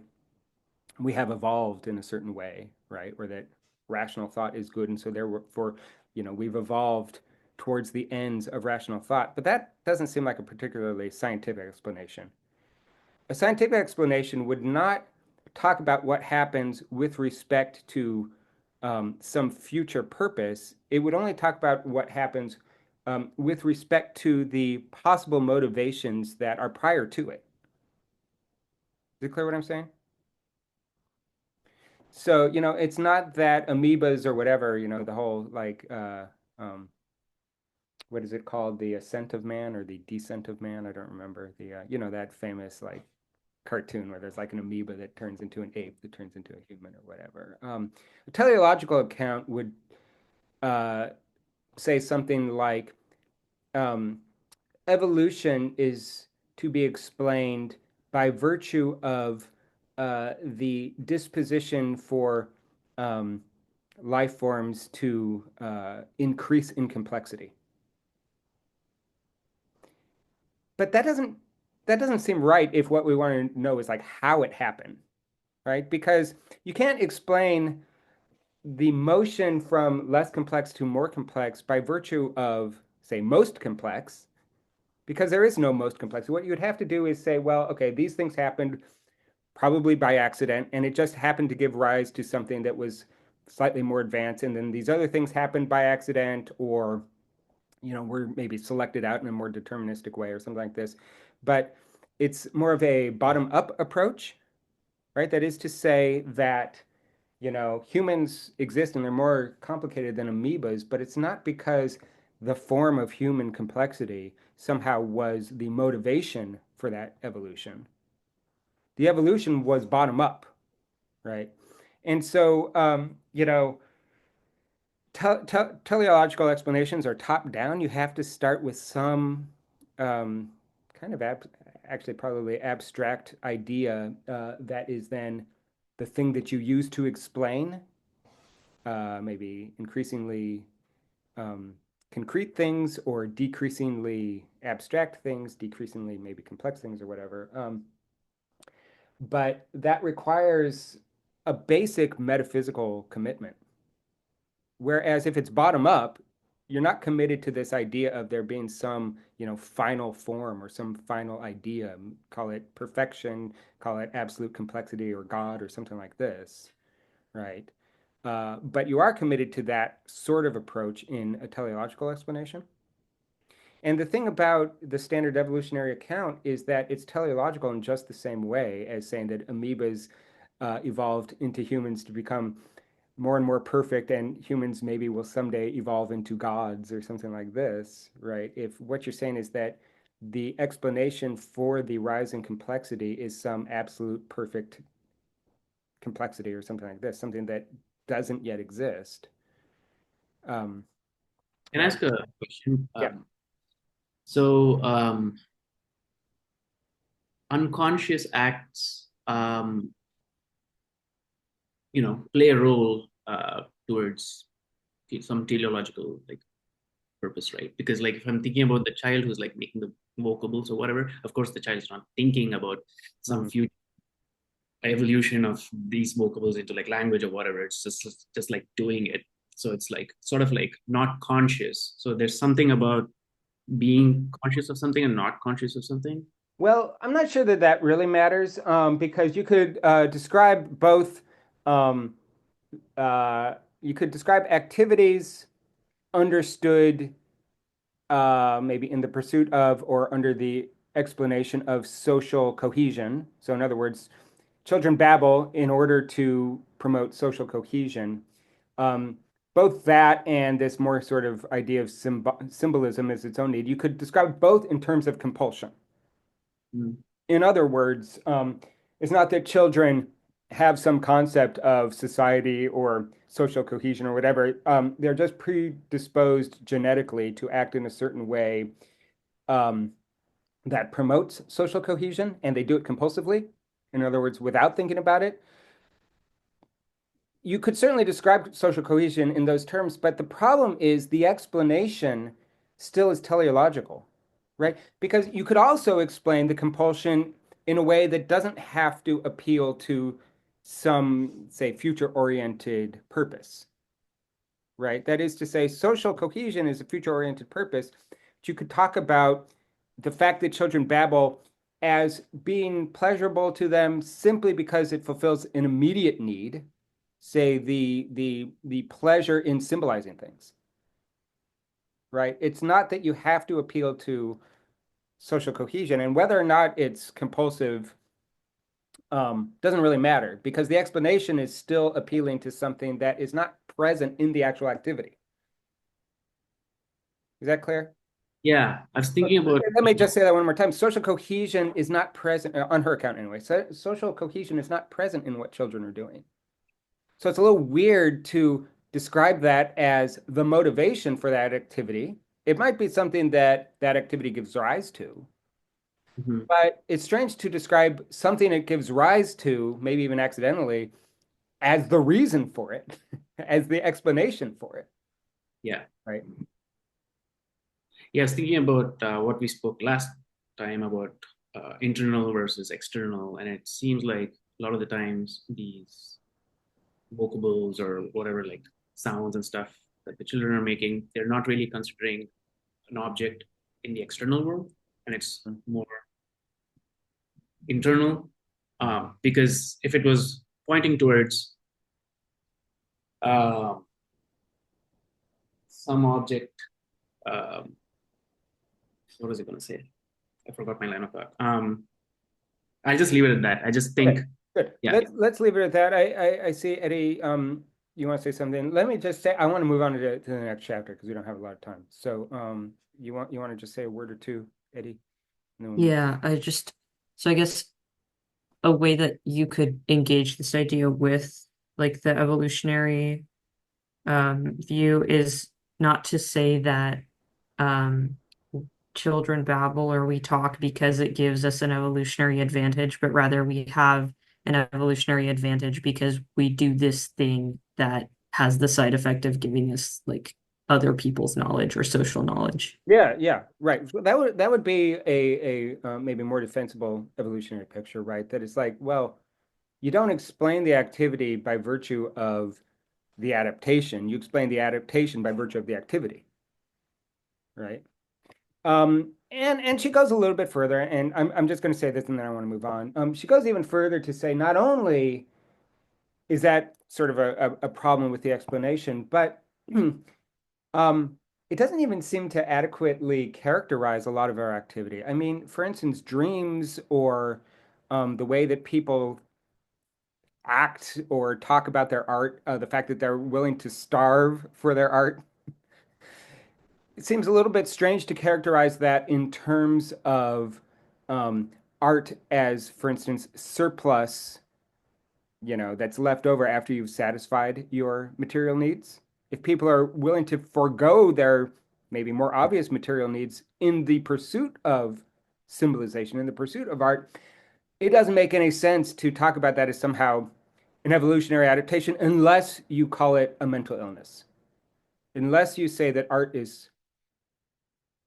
we have evolved in a certain way, right? Or that rational thought is good, and so therefore, we've evolved towards the ends of rational thought. But that doesn't seem like a particularly scientific explanation. A scientific explanation would not talk about what happens with respect to some future purpose. It would only talk about what happens with respect to the possible motivations that are prior to it. Is it clear what I'm saying? So, it's not that amoebas or whatever, the whole like what is it called? The ascent of man or the descent of man? I don't remember the that famous like cartoon where there's like an amoeba that turns into an ape that turns into a human or whatever. A teleological account would uh, say something like um, evolution is to be explained by virtue of the disposition for um, life forms to increase in complexity. But that doesn't seem right if what we want to know is like how it happened, right? Because you can't explain the motion from less complex to more complex by virtue of, say, most complex, because there is no most complex. What you would have to do is say, well, okay, these things happened probably by accident, and it just happened to give rise to something that was slightly more advanced, and then these other things happened by accident, or were maybe selected out in a more deterministic way or something like this. But it's more of a bottom-up approach, right? That is to say that humans exist and they're more complicated than amoebas, but it's not because the form of human complexity somehow was the motivation for that evolution. The evolution was bottom up, right? And so, teleological explanations are top down. You have to start with some um, kind of actually probably abstract idea that is then the thing that you use to explain maybe increasingly um, concrete things or decreasingly abstract things, decreasingly maybe complex things or whatever. But that requires a basic metaphysical commitment. Whereas if it's bottom up, you're not committed to this idea of there being some, final form or some final idea. Call it perfection, call it absolute complexity or God or something like this, right? But you are committed to that sort of approach in a teleological explanation. And the thing about the standard evolutionary account is that it's teleological in just the same way as saying that amoebas evolved into humans to become more and more perfect, and humans maybe will someday evolve into gods or something like this, right? If what you're saying is that the explanation for the rise in complexity is some absolute perfect complexity or something like this, something that doesn't yet exist. Um, Can I right? ask a question? Yeah. So unconscious acts, play a role towards some teleological like purpose, right? Because like if I'm thinking about the child who's like making the vocables or whatever, of course the child is not thinking about some Mhm. future evolution of these vocables into like language or whatever. It's just like doing it. So it's like sort of like not conscious. So there's something about being conscious of something and not conscious of something. Well, I'm not sure that that really matters because um, you could describe activities understood maybe in the pursuit of or under the explanation of social cohesion. So, in other words, children babble in order to promote social cohesion. Um, Both that and this more sort of idea of symbolism as its own need, you could describe both in terms of compulsion. Mm. In other words, it's not that children have some concept of society or social cohesion or whatever. They're just predisposed genetically to act in a certain way um, that promotes social cohesion, and they do it compulsively. In other words, without thinking about it. You could certainly describe social cohesion in those terms, but the problem is the explanation still is teleological, right? Because you could also explain the compulsion in a way that doesn't have to appeal to some, say, future-oriented purpose, right? That is to say, social cohesion is a future-oriented purpose. But you could talk about the fact that children babble as being pleasurable to them simply because it fulfills an immediate need, say the pleasure in symbolizing things, right? It's not that you have to appeal to social cohesion, and whether or not it's compulsive doesn't really matter because the explanation is still appealing to something that is not present in the actual activity. Is that clear? Yeah, I was thinking about. Let me just say that one more time. Social cohesion is not present on her account anyway. So social cohesion is not present in what children are doing. So it's a little weird to describe that as the motivation for that activity. It might be something that that activity gives rise to, Mhm. but it's strange to describe something it gives rise to, maybe even accidentally, as the reason for it, as the explanation for it, Yeah. right? Yeah, I was thinking about what we spoke last time about internal versus external, and it seems like a lot of the times these vocables or whatever, like sounds and stuff that the children are making, they're not really considering an object in the external world, and it's more internal. Because if it was pointing towards uh, some object, um, what was it going to say? I forgot my line of thought. I'll just leave it at that. I just think, Okay, good. yeah, Let's leave it at that. I see Eddie. You want to say something? Let me just say I want to move on to the next chapter because we don't have a lot of time. So you want to just say a word or two, Eddie? And then we'll move. Yeah, so I guess a way that you could engage this idea with like the evolutionary view is not to say that um, children babble or we talk because it gives us an evolutionary advantage, but rather we have an evolutionary advantage because we do this thing that has the side effect of giving us like other people's knowledge or social knowledge. Yeah, right. So that would be a maybe more defensible evolutionary picture, right? That it's like, well, you don't explain the activity by virtue of the adaptation. You explain the adaptation by virtue of the activity, right? And she goes a little bit further, and I'm just going to say this, and then I want to move on. She goes even further to say not only is that sort of a problem with the explanation, but um, it doesn't even seem to adequately characterize a lot of our activity. I mean, for instance, dreams or the way that people act or talk about their art, the fact that they're willing to starve for their art. It seems a little bit strange to characterize that in terms of um, art as, for instance, surplus, that's left over after you've satisfied your material needs. If people are willing to forego their maybe more obvious material needs in the pursuit of symbolization, in the pursuit of art, it doesn't make any sense to talk about that as somehow an evolutionary adaptation unless you call it a mental illness. Unless you say that art is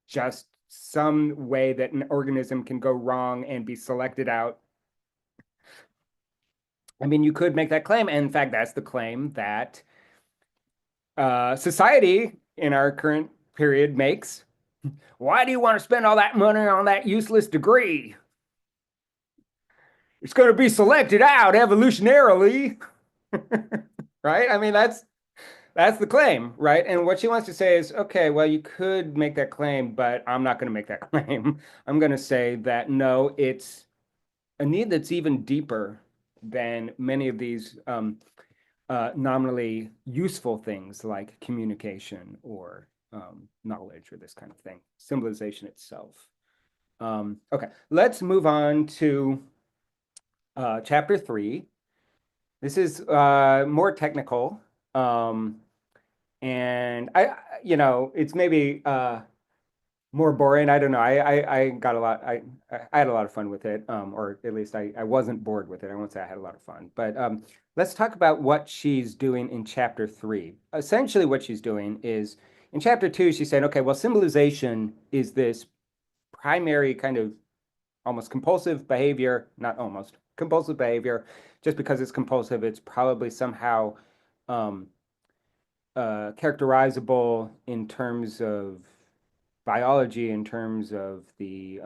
just some way that an organism can go wrong and be selected out. I mean, you could make that claim. And in fact, that's the claim that society in our current period makes. Why do you want to spend all that money on that useless degree? It's going to be selected out evolutionarily. Right? I mean, that's the claim, right? And what she wants to say is, okay, well, you could make that claim, but I'm not going to make that claim. I'm going to say that no, it's a need that's even deeper than many of these nominally useful things like communication or knowledge or this kind of thing, symbolization itself. Okay, let's move on to chapter 3. This is more technical. And it's maybe more boring. I don't know. I got a lot. I had a lot of fun with it, or at least I wasn't bored with it. I won't say I had a lot of fun. But let's talk about what she's doing in chapter 3. Essentially, what she's doing is in chapter 2, she's saying, okay, well, symbolization is this primary kind of almost compulsive behavior, not almost compulsive behavior. Just because it's compulsive, it's probably somehow characterizable in terms of biology, in terms of the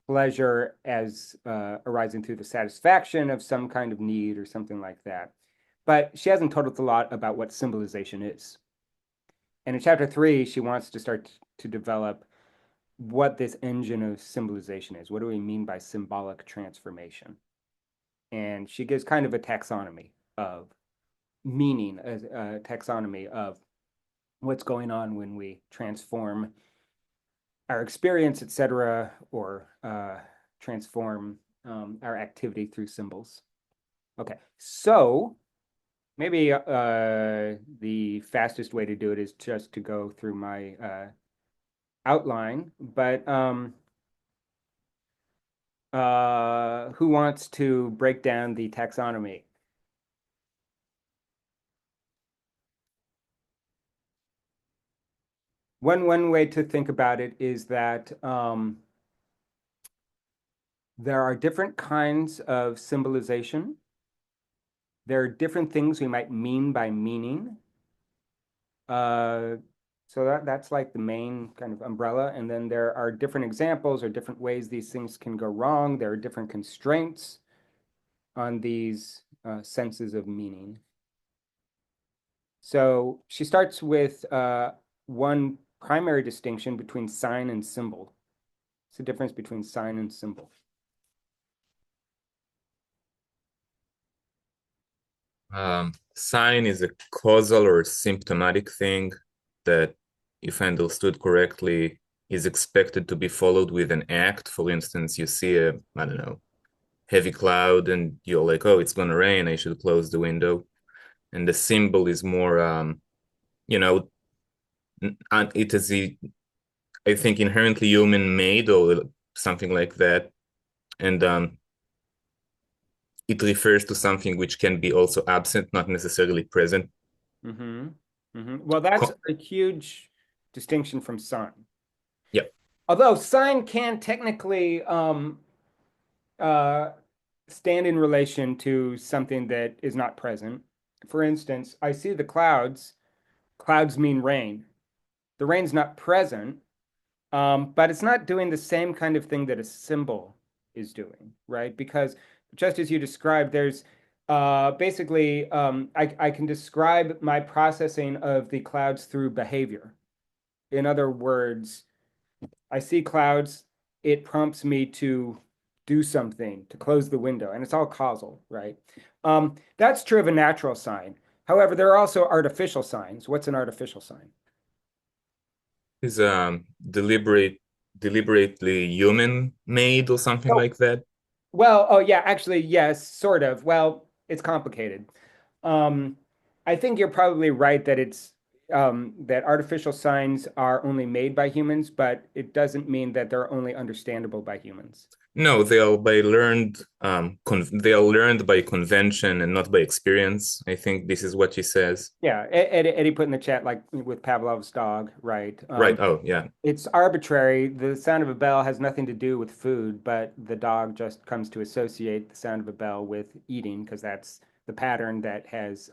pleasure as arising through the satisfaction of some kind of need or something like that. But she hasn't told us a lot about what symbolization is. And in chapter 3, she wants to start to develop what this engine of symbolization is. What do we mean by symbolic transformation? And she gives kind of a taxonomy of meaning, a taxonomy of what's going on when we transform our experience, etc., or transform our activity through symbols. Okay, so maybe the fastest way to do it is just to go through my outline, but who wants to break down the taxonomy? One way to think about it is that there are different kinds of symbolization. There are different things we might mean by meaning. So that's like the main kind of umbrella. And then there are different examples or different ways these things can go wrong. There are different constraints on these senses of meaning. So she starts with one primary distinction between sign and symbol. It's the difference between sign and symbol. Sign is a causal or symptomatic thing that, if understood correctly, is expected to be followed with an act. For instance, you see a, I don't know, heavy cloud and you're like, oh, it's gonna rain, I should close the window. And the symbol is more, you know, it is, I think, inherently human made or something like that. And it refers to something which can be also absent, not necessarily present. Mm-hmm. Mm-hmm. Well, that's a huge distinction from sign. Yeah. Although sign can technically stand in relation to something that is not present. For instance, I see the clouds. Clouds mean rain. The rain's not present, but it's not doing the same kind of thing that a symbol is doing, right? Because just as you described, there's basically, I can describe my processing of the clouds through behavior. In other words, I see clouds, it prompts me to do something, to close the window, and it's all causal, right? That's true of a natural sign. However, there are also artificial signs. What's an artificial sign? Is deliberately human made or something Oh, like that. well, oh yeah, actually, yes, sort of. Well, it's complicated. Um, I think you're probably right that it's that artificial signs are only made by humans, but it doesn't mean that they're only understandable by humans. No, they are by learned they are learned by convention and not by experience. I think this is what she says. Yeah, Eddie put in the chat like with Pavlov's dog, right? Right. Oh, yeah. It's arbitrary. The sound of a bell has nothing to do with food, but the dog just comes to associate the sound of a bell with eating because that's the pattern that has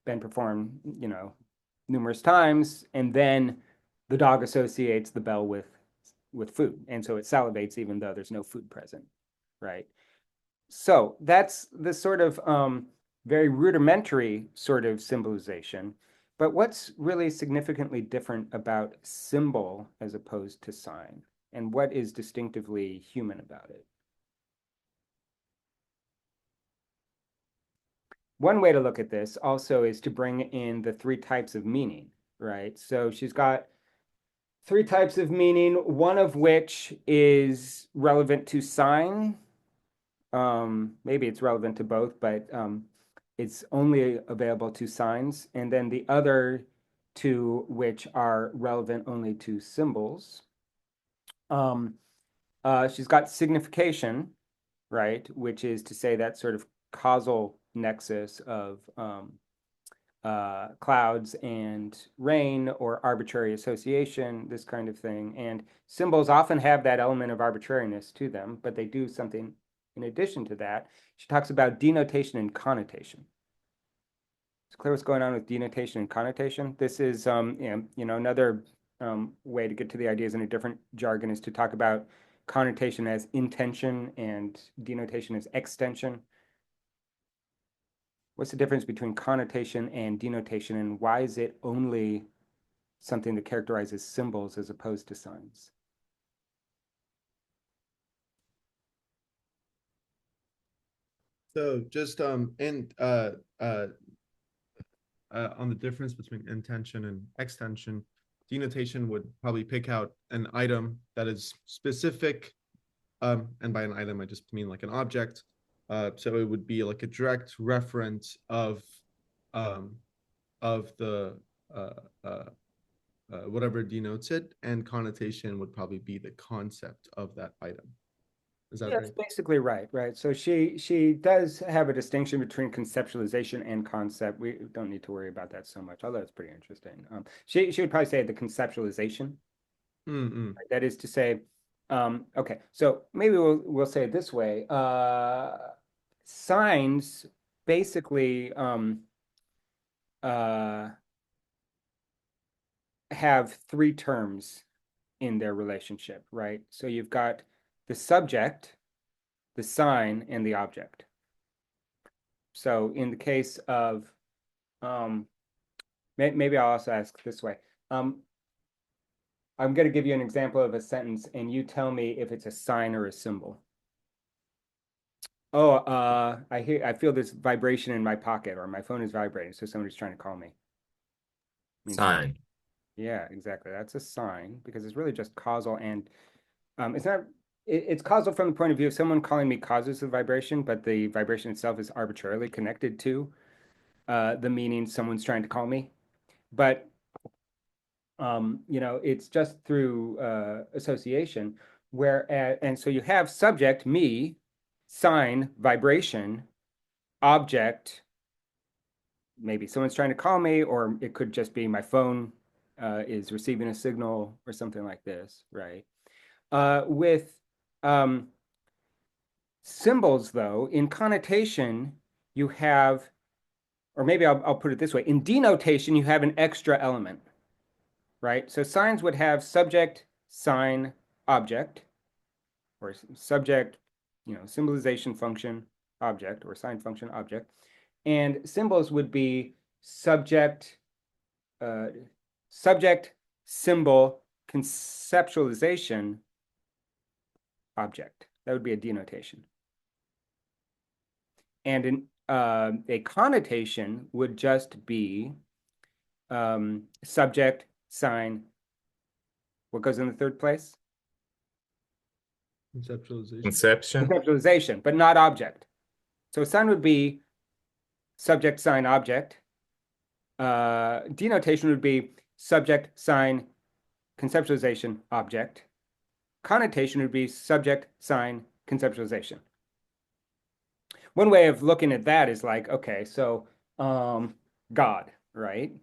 been performed, numerous times. And then the dog associates the bell with food, and so it salivates even though there's no food present, right? So that's the sort of very rudimentary sort of symbolization. But what's really significantly different about symbol as opposed to sign? And what is distinctively human about it? One way to look at this also is to bring in the three types of meaning, right? So she's got three types of meaning, one of which is relevant to sign. Maybe it's relevant to both, but it's only available to signs. And then the other two, which are relevant only to symbols. She's got signification, right, which is to say that sort of causal nexus of clouds and rain or arbitrary association, this kind of thing. And symbols often have that element of arbitrariness to them, but they do something in addition to that. She talks about denotation and connotation. It's clear what's going on with denotation and connotation. This is, another way to get to the ideas in a different jargon is to talk about connotation as intention and denotation as extension. What's the difference between connotation and denotation, and why is it only something that characterizes symbols as opposed to signs? So just on the difference between intention and extension, denotation would probably pick out an item that is specific, and by an item I just mean like an object. So it would be like a direct reference of the whatever denotes it, and connotation would probably be the concept of that item. Is that That's right? basically right, right. So she does have a distinction between conceptualization and concept. We don't need to worry about that so much, although it's pretty interesting. She would probably say the conceptualization. Mm-mm. That is to say, okay, so maybe we'll say it this way. Signs basically have three terms in their relationship, right? So you've got the subject, the sign, and the object. So in the case of, maybe I'll also ask this way. I'm going to give you an example of a sentence, and you tell me if it's a sign or a symbol. Oh, I feel this vibration in my pocket, or my phone is vibrating, so somebody's trying to call me. Means what? Sign. Yeah, exactly. That's a sign because it's really just causal, and it's not. It's causal from the point of view of someone calling me causes the vibration, but the vibration itself is arbitrarily connected to the meaning someone's trying to call me. But it's just through association. And so you have subject, me, sign, vibration, object. Maybe someone's trying to call me, or it could just be my phone is receiving a signal or something like this, right? With symbols, though, in connotation, you have, or maybe I'll put it this way, in denotation, you have an extra element, right? So signs would have subject, sign, object, or subject, symbolization function, object, or sign function, object. And symbols would be subject, subject, symbol, conceptualization, object. That would be a denotation. And a connotation would just be subject, sign. What goes in the third place? Conceptualization. Conception. Conceptualization, but not object. So sign would be subject, sign, object. Denotation would be subject, sign, conceptualization, object. Connotation would be subject, sign, conceptualization. One way of looking at that is like, okay, so God, right?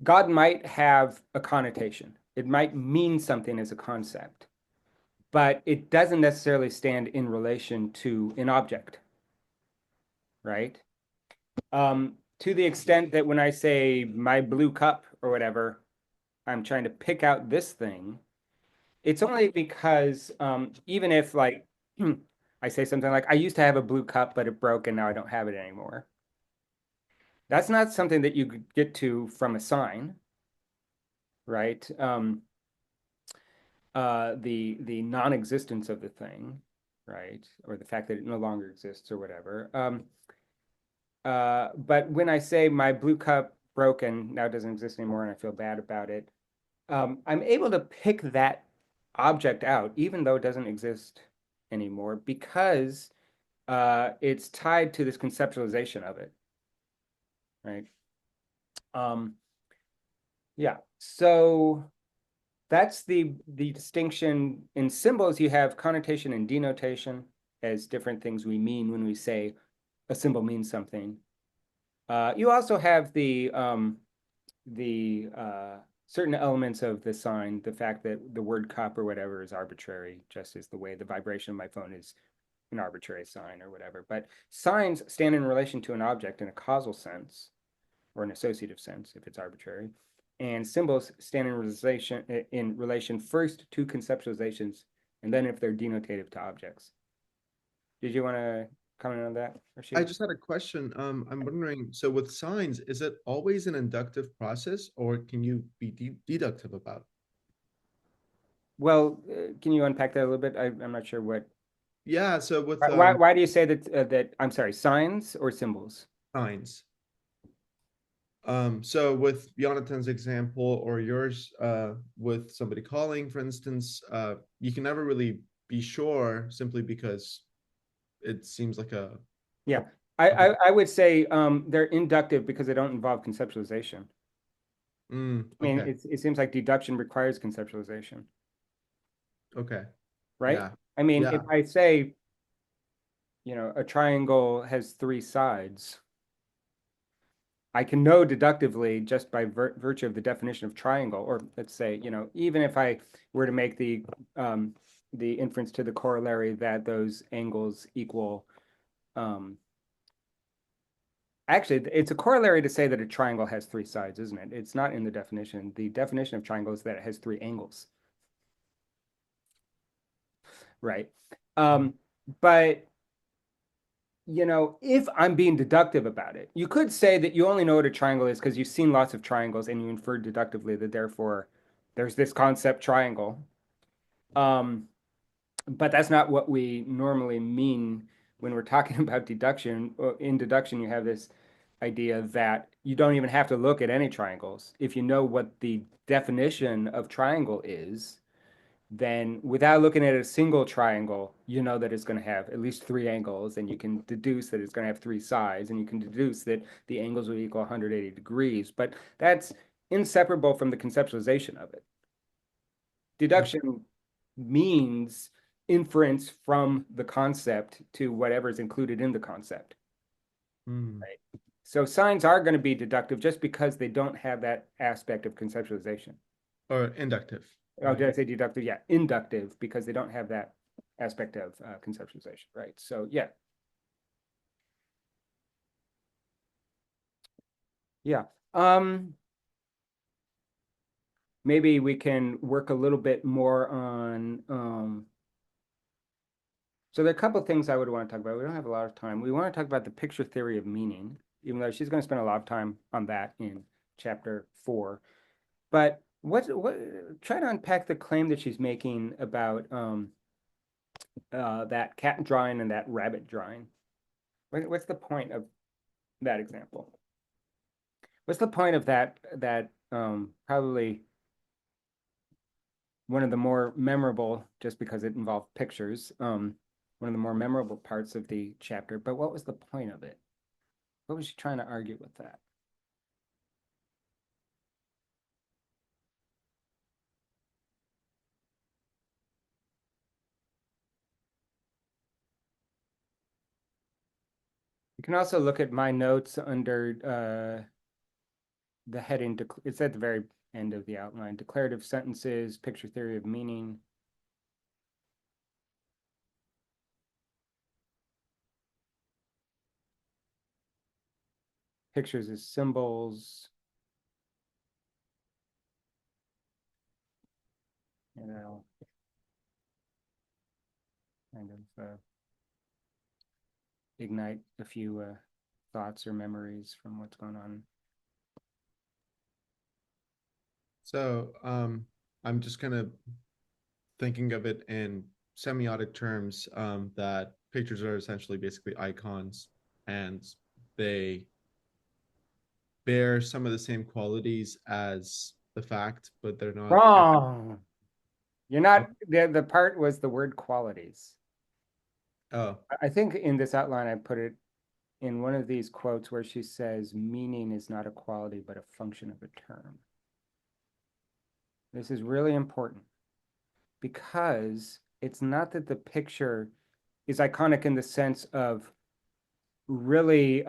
God might have a connotation. It might mean something as a concept, but it doesn't necessarily stand in relation to an object, right? To the extent that when I say my blue cup or whatever, I'm trying to pick out this thing, it's only because even if like I say something like, I used to have a blue cup, but it broke and now I don't have it anymore. That's not something that you could get to from a sign, right? The non-existence of the thing, right? Or the fact that it no longer exists or whatever. But when I say my blue cup broken, now doesn't exist anymore and I feel bad about it, I'm able to pick that object out, even though it doesn't exist anymore, because it's tied to this conceptualization of it, right? Yeah, so that's the distinction. In symbols, you have connotation and denotation as different things we mean when we say a symbol means something. You also have the certain elements of the sign, the fact that the word cup or whatever is arbitrary, just as the way the vibration of my phone is an arbitrary sign or whatever. But signs stand in relation to an object in a causal sense or an associative sense if it's arbitrary. And symbols stand in relation first to conceptualizations and then if they're denotative to objects. Did you want to comment on that, I Rashid? just had a question. I'm wondering, so with signs, is it always an inductive process or can you be deductive about it? Well, can you unpack that a little bit? I'm not sure what. Yeah, so with Why do you say that I'm sorry, signs or symbols? signs. So with Jonathan's example or yours, with somebody calling, for instance, you can never really be sure simply because it seems like a Yeah, I would say they're inductive because they don't involve conceptualization. I mean, okay, it seems like deduction requires conceptualization, okay, right? yeah, I mean, if yeah. I say, a triangle has three sides, I can know deductively just by virtue of the definition of triangle, or let's say, even if I were to make the inference to the corollary that those angles equal, actually, it's a corollary to say that a triangle has three sides, isn't it? It's not in the definition. The definition of triangle is that it has three angles, right? But if I'm being deductive about it, you could say that you only know what a triangle is because you've seen lots of triangles and you infer deductively that therefore there's this concept triangle. Um, but that's not what we normally mean when we're talking about deduction. In deduction, you have this idea that you don't even have to look at any triangles. If you know what the definition of triangle is, then without looking at a single triangle, you know that it's going to have at least three angles, and you can deduce that it's going to have three sides, and you can deduce that the angles will equal 180 degrees. But that's inseparable from the conceptualization of it. Deduction means inference from the concept to whatever is included in the concept. Mm. Right. So signs are going to be deductive just because they don't have that aspect of conceptualization. Or inductive, Oh, right? did I say deductive? Yeah, inductive because they don't have that aspect of conceptualization, right? So yeah, yeah. Maybe we can work a little bit more on. So there are a couple of things I would want to talk about. We don't have a lot of time. We want to talk about the picture theory of meaning, even though she's going to spend a lot of time on that in chapter 4. But what? Try to unpack the claim that she's making about that cat drawing and that rabbit drawing. What's the point of that example? What's the point of that probably one of the more memorable, just because it involved pictures, one of the more memorable parts of the chapter, but what was the point of it? What was she trying to argue with that? You can also look at my notes under the heading, it's at the very end of the outline, declarative sentences, picture theory of meaning. Pictures as symbols, kind of ignite a few thoughts or memories from what's going on. So I'm just kind of thinking of it in semiotic terms, that pictures are essentially basically icons and they bear some of the same qualities as the fact, but they're not. Wrong. You're Oh, not, the part was the word qualities. oh, I think in this outline, I put it in one of these quotes where she says, meaning is not a quality, but a function of a term. This is really important because it's not that the picture is iconic in the sense of really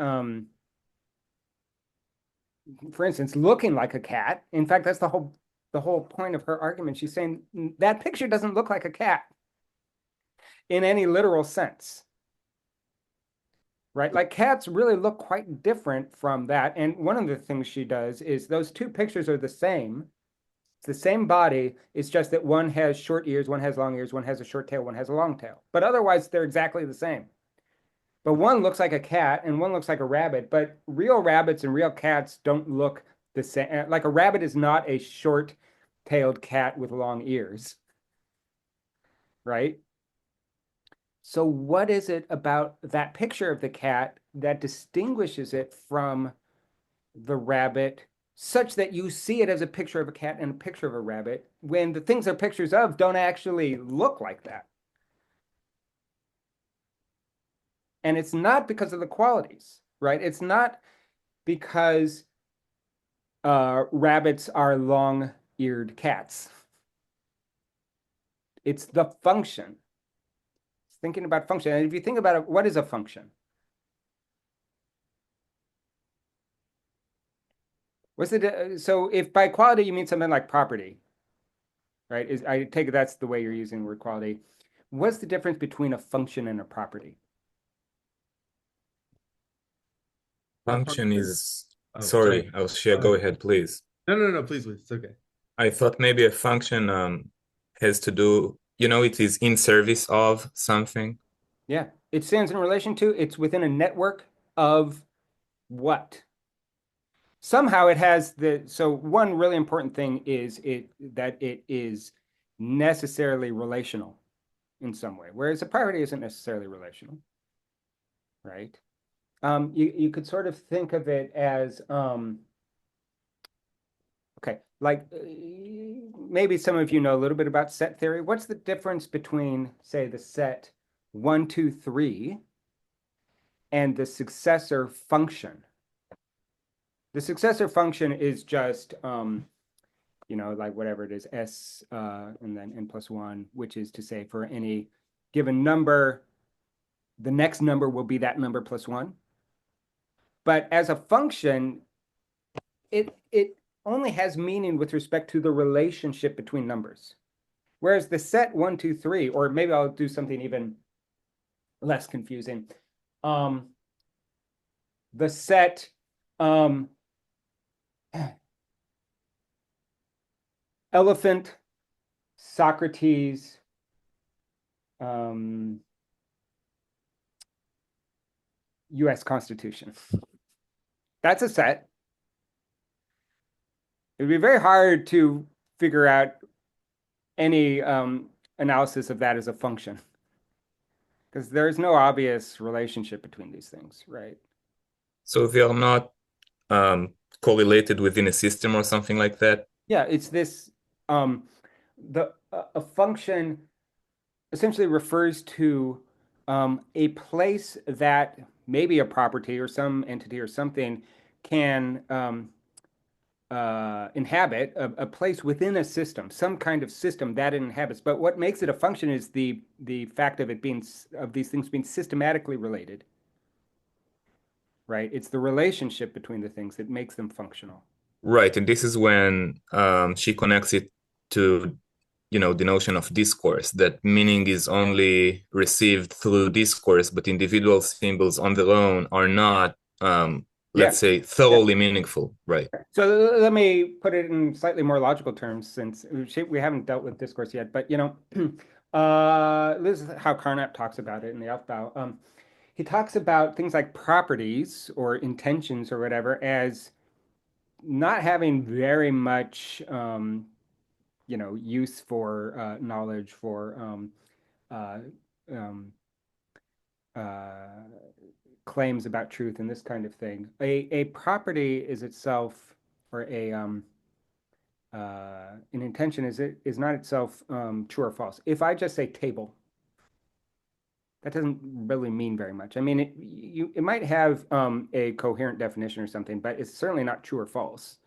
for instance, looking like a cat. In fact, that's the whole point of her argument. She's saying that picture doesn't look like a cat in any literal sense, right? Like cats really look quite different from that. And one of the things she does is those two pictures are the same. It's the same body. It's just that one has short ears, one has long ears, one has a short tail, one has a long tail. But otherwise, they're exactly the same. But one looks like a cat and one looks like a rabbit. But real rabbits and real cats don't look the same. Like a rabbit is not a short-tailed cat with long ears, right? So what is it about that picture of the cat that distinguishes it from the rabbit such that you see it as a picture of a cat and a picture of a rabbit when the things they're pictures of don't actually look like that? And it's not because of the qualities, right? It's not because rabbits are long-eared cats. It's the function. It's thinking about function. And if you think about it, what is a function? So if by quality you mean something like property, right? I take it that's the way you're using the word quality. What's the difference between a function and a property? Function is, Oh, sorry, I'll share. Go ahead, please. No, please, it's okay. I thought maybe a function has to do, it is in service of something. Yeah, it stands in relation to, it's within a network of what? Somehow it has so one really important thing is that it is necessarily relational in some way, whereas a property isn't necessarily relational, right? You could sort of think of it as, okay, like maybe some of you know a little bit about set theory. What's the difference between, say, the set 1, 2, 3 and the successor function? The successor function is just, like whatever it is, s and then n plus 1, which is to say for any given number, the next number will be that number plus 1. But as a function, it only has meaning with respect to the relationship between numbers. Whereas the set 1, 2, 3, or maybe I'll do something even less confusing. The set elephant, Socrates, US Constitution. That's a set. It would be very hard to figure out any analysis of that as a function because there's no obvious relationship between these things, right? So they are not correlated within a system or something like that. Yeah, it's this, a function essentially refers to a place that maybe a property or some entity or something can inhabit, a place within a system, some kind of system that it inhabits. But what makes it a function is the fact of these things being systematically related, right? It's the relationship between the things that makes them functional. Right, and this is when she connects it to, the notion of discourse, that meaning is only received through discourse, but individual symbols on their own are not, let's say, thoroughly meaningful, right? So let me put it in slightly more logical terms, since we haven't dealt with discourse yet. But this is how Carnap talks about it in the Aufbau. He talks about things like properties or intentions or whatever as not having very much, use for knowledge, for uh, um, claims about truth and this kind of thing. A property is itself, or an intention is not itself true or false. If I just say table, that doesn't really mean very much. I mean, it might have a coherent definition or something, but it's certainly not true or false.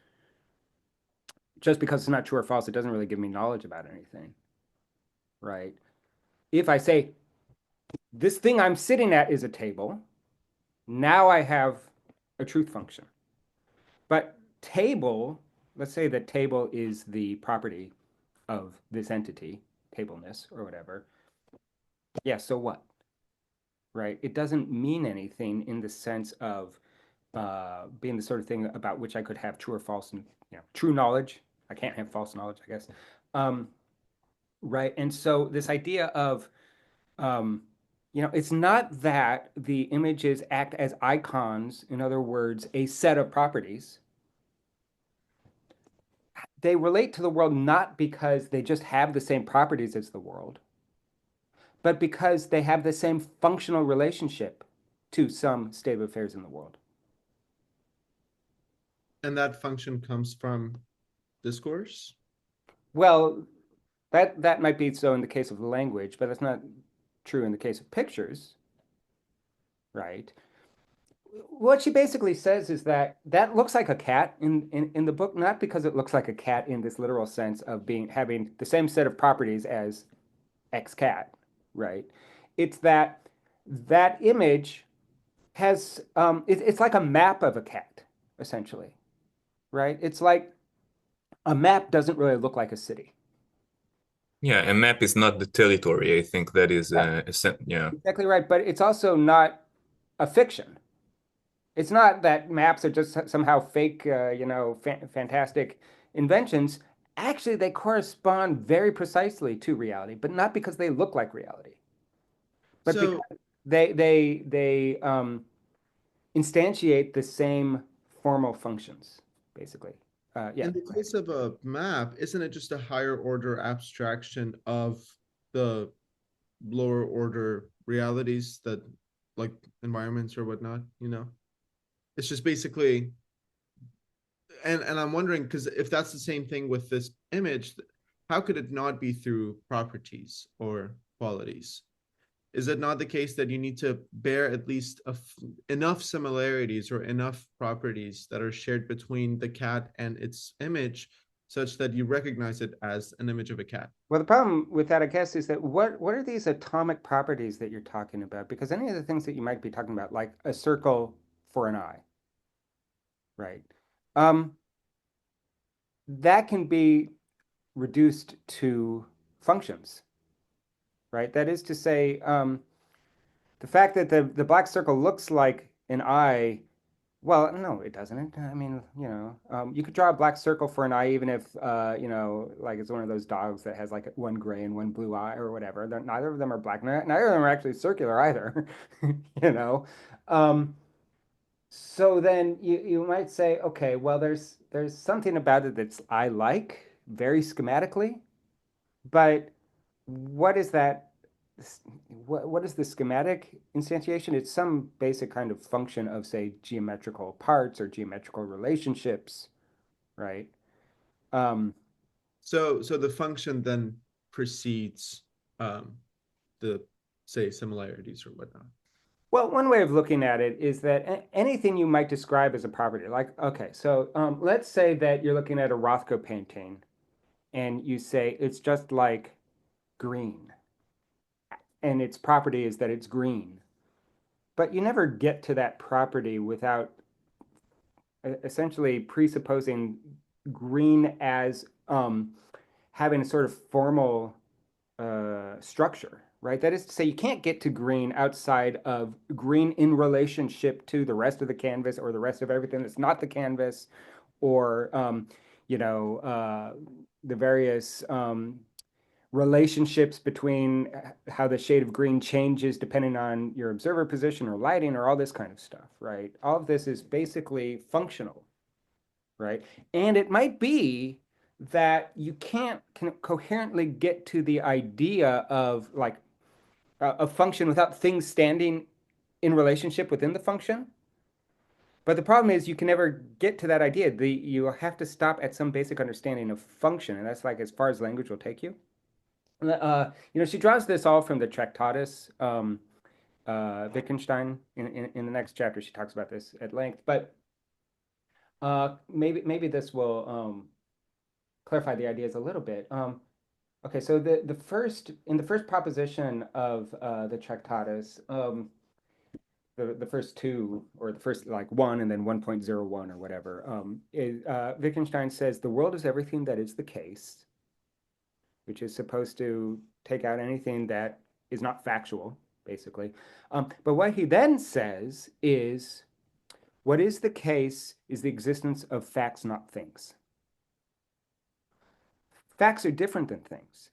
Just because it's not true or false, it doesn't really give me knowledge about anything, right? If I say this thing I'm sitting at is a table, now I have a truth function. But table, let's say that table is the property of this entity, tableness or whatever. Yeah, so what? Right? It doesn't mean anything in the sense of being the sort of thing about which I could have true or false, and true knowledge. I can't have false knowledge, I guess. Um, right? And so this idea of it's not that the images act as icons, in other words, a set of properties. They relate to the world not because they just have the same properties as the world, but because they have the same functional relationship to some state of affairs in the world. And that function comes from discourse? Well, that might be so in the case of language, but that's not true in the case of pictures, right? What she basically says is that that looks like a cat in the book, not because it looks like a cat in this literal sense of having the same set of properties as X cat, right? It's that that image has it's like a map of a cat, essentially, right? It's like a map doesn't really look like a city. Yeah, a map is not the territory. I think that is Yeah, yeah. exactly right. But it's also not a fiction. It's not that maps are just somehow fake, fantastic inventions. Actually, they correspond very precisely to reality, but not because they look like reality, but because So they instantiate the same formal functions, basically. Yeah. in the case of a map, isn't it just a higher order abstraction of the lower order realities that like environments or whatnot, you know? It's just basically and I'm wondering because if that's the same thing with this image, how could it not be through properties or qualities? Is it not the case that you need to bear at least enough similarities or enough properties that are shared between the cat and its image such that you recognize it as an image of a cat? Well, the problem with that, I guess, is that what are these atomic properties that you're talking about? Because any of the things that you might be talking about, like a circle for an eye, right? Um, that can be reduced to functions, right? That is to say, the fact that the black circle looks like an eye, well, no, it doesn't. I mean, you could draw a black circle for an eye even if, like it's one of those dogs that has like one gray and one blue eye or whatever. Neither of them are black. Neither of them are actually circular either, you know. Um, so then you might say, okay, well, there's something about it that's I like very schematically, but what is that? What is the schematic instantiation? It's some basic kind of function of, say, geometrical parts or geometrical relationships, right? Um, So the function then precedes um, the say similarities or whatnot. well, one way of looking at it is that anything you might describe as a property, like, okay, so let's say that you're looking at a Rothko painting and you say it's just like green, and its property is that it's green. But you never get to that property without essentially presupposing green as having a sort of formal structure, right? That is to say, you can't get to green outside of green in relationship to the rest of the canvas or the rest of everything that's not the canvas, or the various relationships between how the shade of green changes depending on your observer position or lighting or all this kind of stuff, right? All of this is basically functional, right? And it might be that you can't coherently get to the idea of like a function without things standing in relationship within the function. But the problem is you can never get to that idea. You have to stop at some basic understanding of function, and that's like as far as language will take you. She draws this all from the Tractatus Wittgenstein. In the next chapter, she talks about this at length. But maybe this will clarify the ideas a little bit. Okay, so in the first proposition of the Tractatus, the first two, or the first like 1 and then 1.01 or whatever, Wittgenstein says the world is everything that is the case, which is supposed to take out anything that is not factual, basically. But what he then says is what is the case is the existence of facts, not things. Facts are different than things.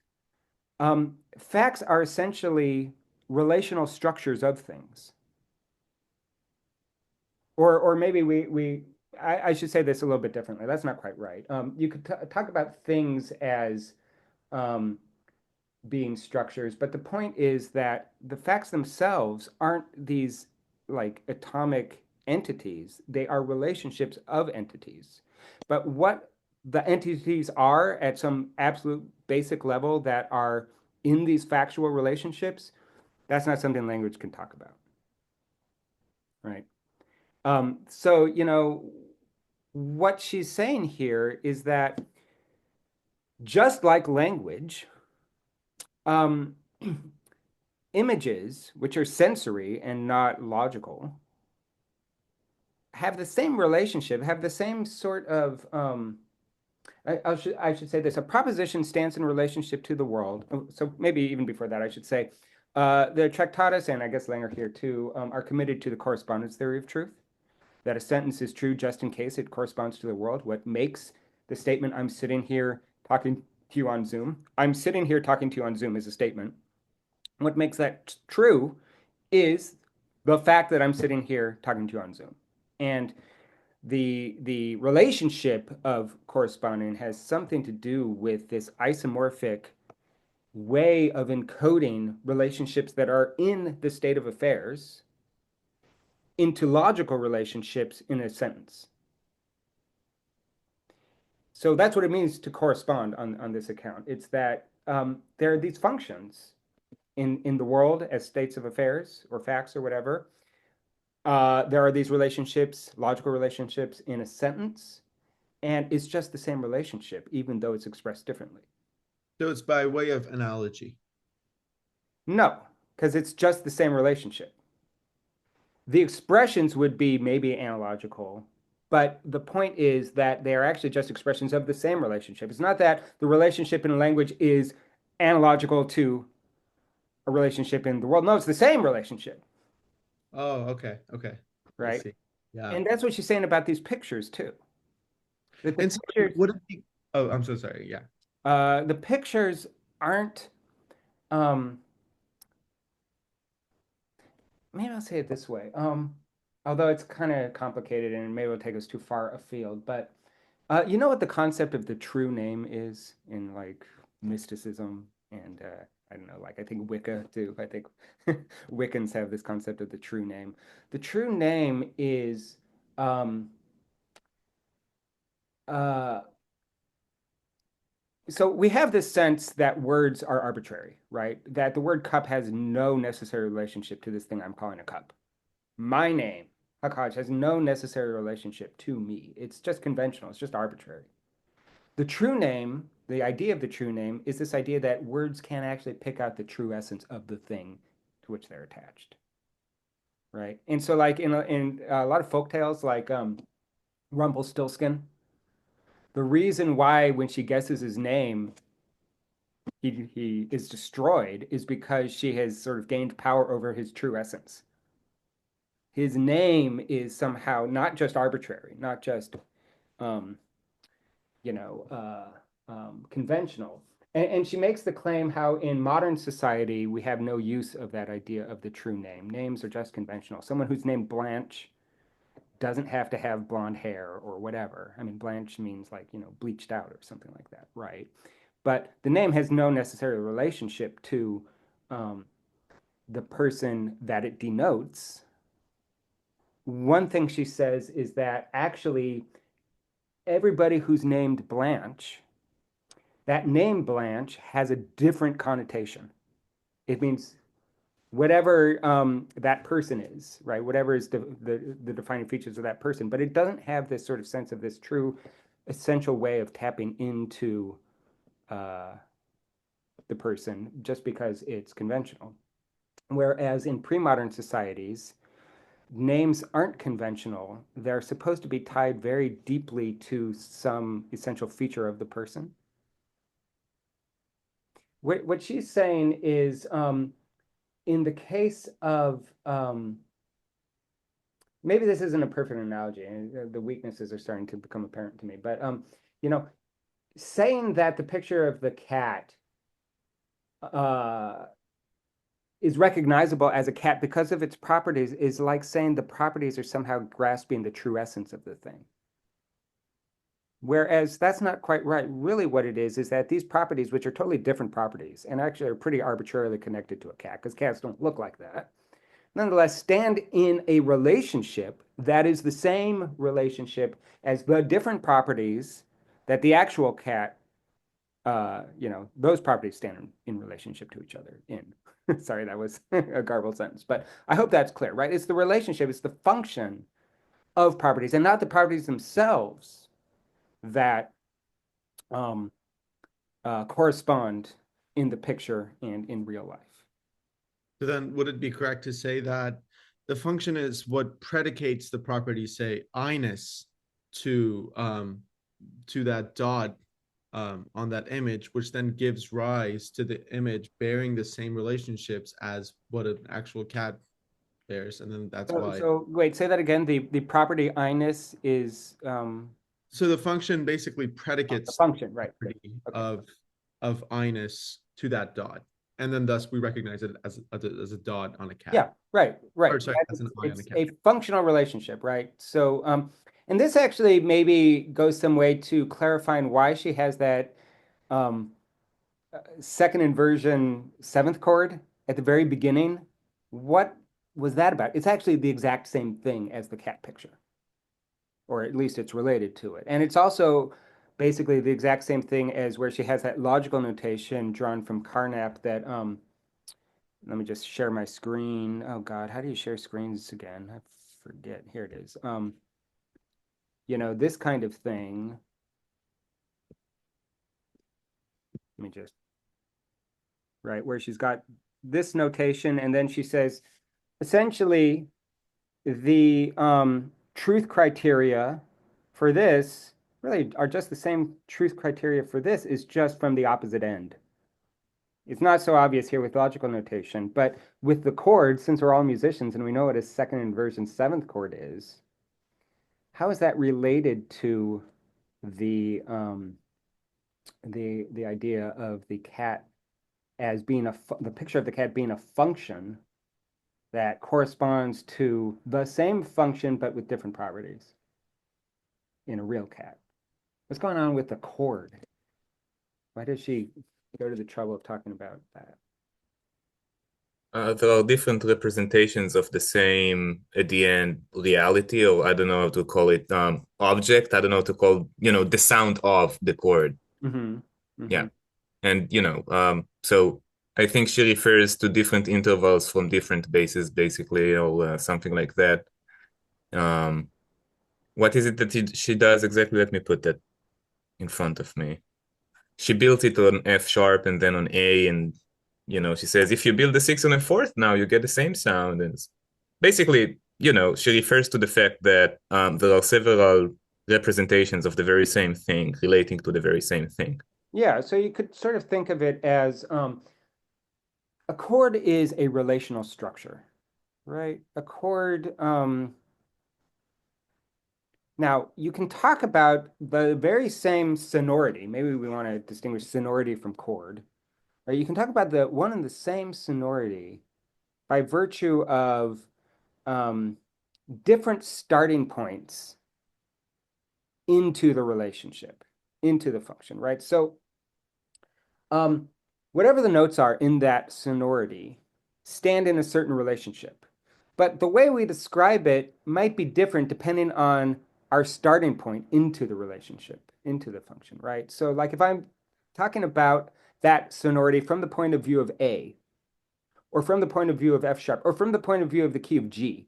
Facts are essentially relational structures of things. Or maybe I should say this a little bit differently. That's not quite right. You could talk about things as um, being structures, but the point is that the facts themselves aren't these like atomic entities. They are relationships of entities. But what the entities are at some absolute basic level that are in these factual relationships, that's not something language can talk about, right? So, what she's saying here is that just like language, um, images, which are sensory and not logical, have the same relationship, have the same sort of, I should say this, a proposition stands in relationship to the world. So maybe even before that, I should say, the Tractatus, and I guess Langer here too, are committed to the correspondence theory of truth, that a sentence is true just in case it corresponds to the world. What makes the statement, I'm sitting here talking to you on Zoom, I'm sitting here talking to you on Zoom is a statement. What makes that true is the fact that I'm sitting here talking to you on Zoom. And the relationship of corresponding has something to do with this isomorphic way of encoding relationships that are in the state of affairs into logical relationships in a sentence. So that's what it means to correspond on this account. It's that there are these functions in the world as states of affairs or facts or whatever. There are these relationships, logical relationships in a sentence, and it's just the same relationship, even though it's expressed differently. So it's by way of analogy. No, because it's just the same relationship. The expressions would be maybe analogical, but the point is that they are actually just expressions of the same relationship. It's not that the relationship in language is analogical to a relationship in the world. No, it's the same relationship, Oh, okay, okay. I right? see. Yeah. And that's what she's saying about these pictures too. That the And so pictures, what if you, oh, I'm so sorry. Yeah. the pictures aren't. Um, Maybe I'll say it this way. Although it's kind of complicated and maybe it'll take us too far afield, but you know what the concept of the true name is in like mysticism and I don't know, like I think Wicca too. I think Wiccans have this concept of the true name. The true name is um, uh, so we have this sense that words are arbitrary, right? That the word cup has no necessary relationship to this thing I'm calling a cup. My name, Hakaj, has no necessary relationship to me. It's just conventional, it's just arbitrary. The true name, the idea of the true name, is this idea that words can't actually pick out the true essence of the thing to which they're attached, right? And so, like in a lot of folk tales, like Rumpelstiltskin, the reason why when she guesses his name, he is destroyed is because she has sort of gained power over his true essence. His name is somehow not just arbitrary, not just um, you know, conventional. And she makes the claim how in modern society we have no use of that idea of the true name. Names are just conventional. Someone who's named Blanche doesn't have to have blonde hair or whatever. I mean, Blanche means like, bleached out or something like that, right? But the name has no necessary relationship to um, the person that it denotes. One thing she says is that actually everybody who's named Blanche, that name Blanche has a different connotation. It means whatever that person is, right? Whatever is the defining features of that person, but it doesn't have this sort of sense of this true essential way of tapping into uh, the person just because it's conventional. Whereas in pre-modern societies, names aren't conventional. They're supposed to be tied very deeply to some essential feature of the person. What she's saying is, in the case of, maybe this isn't a perfect analogy, and the weaknesses are starting to become apparent to me, but you know, saying that the picture of the cat is recognizable as a cat because of its properties is like saying the properties are somehow grasping the true essence of the thing. Whereas that's not quite right. Really, what it is that these properties, which are totally different properties, and actually are pretty arbitrarily connected to a cat, because cats don't look like that, nonetheless stand in a relationship that is the same relationship as the different properties that the actual cat, those properties stand in relationship to each other in. Sorry, that was a garbled sentence, but I hope that's clear, right? It's the relationship, it's the function of properties and not the properties themselves that correspond in the picture and in real life. So then would it be correct to say that the function is what predicates the property, say, I-ness to that dot on that image, which then gives rise to the image bearing the same relationships as what an actual cat bears, and then that's why. So wait, say that again. The property I-ness is So the function basically the predicates function, right? property Okay. of I-ness to that dot, and then thus we recognize it as a dot on a cat. Yeah, right. Or sorry, as an eye on a It's cat. a functional relationship, right? So, and this actually maybe goes some way to clarifying why she has that second inversion seventh chord at the very beginning. What was that about? It's actually the exact same thing as the cat picture, or at least it's related to it. And it's also basically the exact same thing as where she has that logical notation drawn from Carnap that, let me just share my screen. Oh God, how do you share screens again? I forget. Here it is. This kind of thing. Let me just, right, where she's got this notation, and then she says, essentially, the truth criteria for this really are just the same truth criteria for this, is just from the opposite end. It's not so obvious here with logical notation, but with the chord, since we're all musicians and we know what a second inversion seventh chord is, how is that related to the idea of the cat as being the picture of the cat being a function that corresponds to the same function but with different properties in a real cat? What's going on with the chord? Why does she go to the trouble of talking about that? There are different representations of the same, at the end, reality, or I don't know how to call it, object. I don't know how to call, the sound of the chord. Mm-hmm. Mm-hmm. Yeah. And, so I think she refers to different intervals from different bases, basically, or something like that. What is it that she does exactly? Let me put that in front of me. She built it on F sharp and then on A, and she says if you build the sixth on a fourth, now you get the same sound. And basically, she refers to the fact that there are several representations of the very same thing relating to the very same thing. Yeah, so you could sort of think of it as a chord is a relational structure, right? A chord, now you can talk about the very same sonority. Maybe we want to distinguish sonority from chord. Right? You can talk about the one and the same sonority by virtue of different starting points into the relationship, into the function, right? So whatever the notes are in that sonority stand in a certain relationship. But the way we describe it might be different depending on our starting point into the relationship, into the function, right? So like if I'm talking about that sonority from the point of view of A, or from the point of view of F sharp, or from the point of view of the key of G,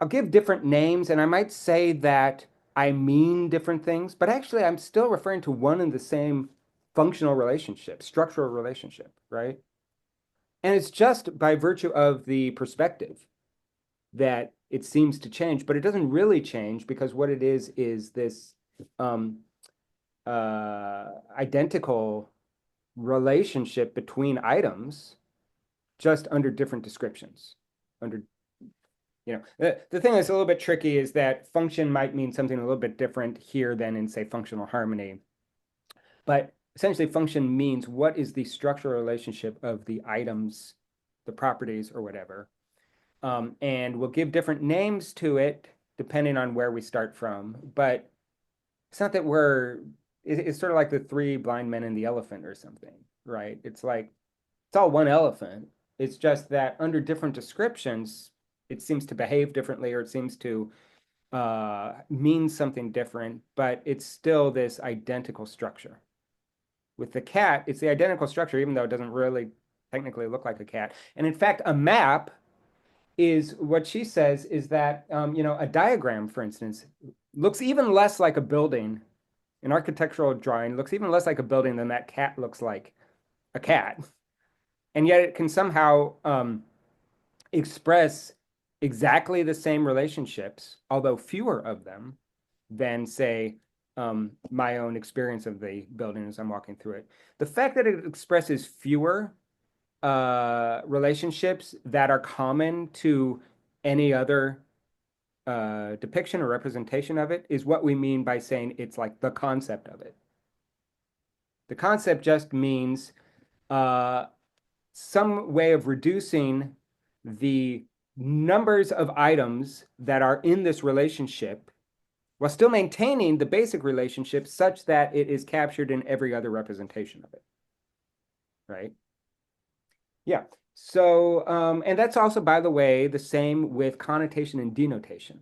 I'll give different names and I might say that I mean different things, but actually I'm still referring to one and the same functional relationship, structural relationship, right? And it's just by virtue of the perspective. that it seems to change, but it doesn't really change because what it is this identical relationship between items, just under different descriptions. The thing that's a little bit tricky is that function might mean something a little bit different here than in, say, functional harmony. But essentially, function means what is the structural relationship of the items, the properties, or whatever. And we'll give different names to it depending on where we start from. But it's not that it's sort of like the three blind men and the elephant or something, right? It's all one elephant. It's just that under different descriptions, it seems to behave differently, or it seems to mean something different, but it's still this identical structure. With the cat, it's the identical structure, even though it doesn't really technically look like a cat. And in fact, a map is what she says is that, a diagram, for instance, looks even less like a building. An architectural drawing looks even less like a building than that cat looks like a cat. And yet it can somehow express exactly the same relationships, although fewer of them than, say, my own experience of the building as I'm walking through it. The fact that it expresses fewer relationships that are common to any other depiction or representation of it is what we mean by saying it's like the concept of it. The concept just means some way of reducing the numbers of items that are in this relationship while still maintaining the basic relationship such that it is captured in every other representation of it, right? Yeah. So, and that's also, by the way, the same with connotation and denotation.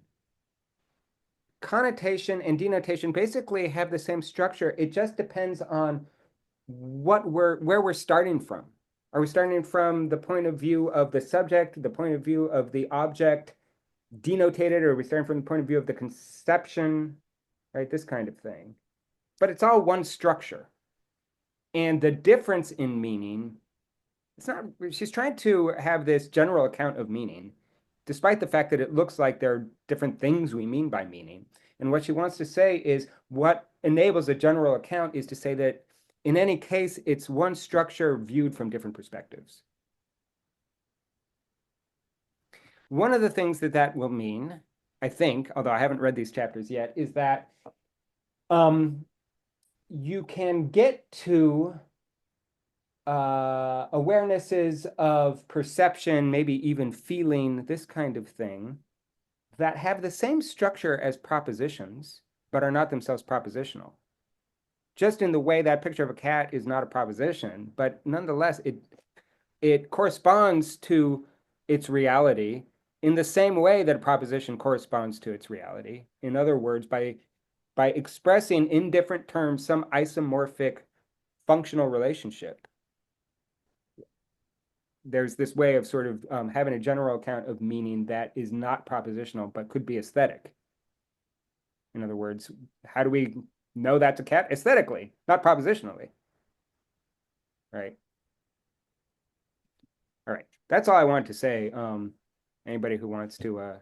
Connotation and denotation basically have the same structure. It just depends on where we're starting from. Are we starting from the point of view of the subject, the point of view of the object denotated, or are we starting from the point of view of the conception, right? This kind of thing. But it's all one structure. And the difference in meaning, she's trying to have this general account of meaning, despite the fact that it looks like there are different things we mean by meaning. And what she wants to say is what enables a general account is to say that in any case, it's one structure viewed from different perspectives. One of the things that will mean, I think, although I haven't read these chapters yet, is that you can get to awarenesses of perception, maybe even feeling, this kind of thing, that have the same structure as propositions, but are not themselves propositional. Just in the way that picture of a cat is not a proposition, but nonetheless, it corresponds to its reality in the same way that a proposition corresponds to its reality. In other words, by expressing in different terms some isomorphic functional relationship. There's this way of sort of having a general account of meaning that is not propositional, but could be aesthetic. In other words, how do we know that's a cat? Aesthetically, not propositionally. Right. All right. That's all I wanted to say. Anybody who wants to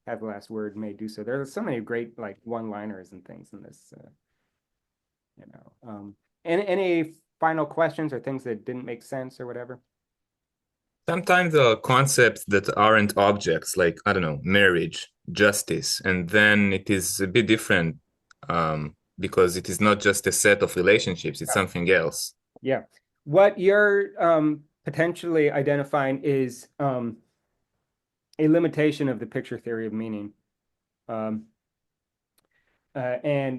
have the last word may do so. There's so many great like one-liners and things in this, any final questions or things that didn't make sense or whatever? Sometimes there are concepts that aren't objects, like, I don't know, marriage, justice, and then it is a bit different because it is not just a set of relationships, it's something else. Yeah. What you're potentially identifying is a limitation of the picture theory of meaning. And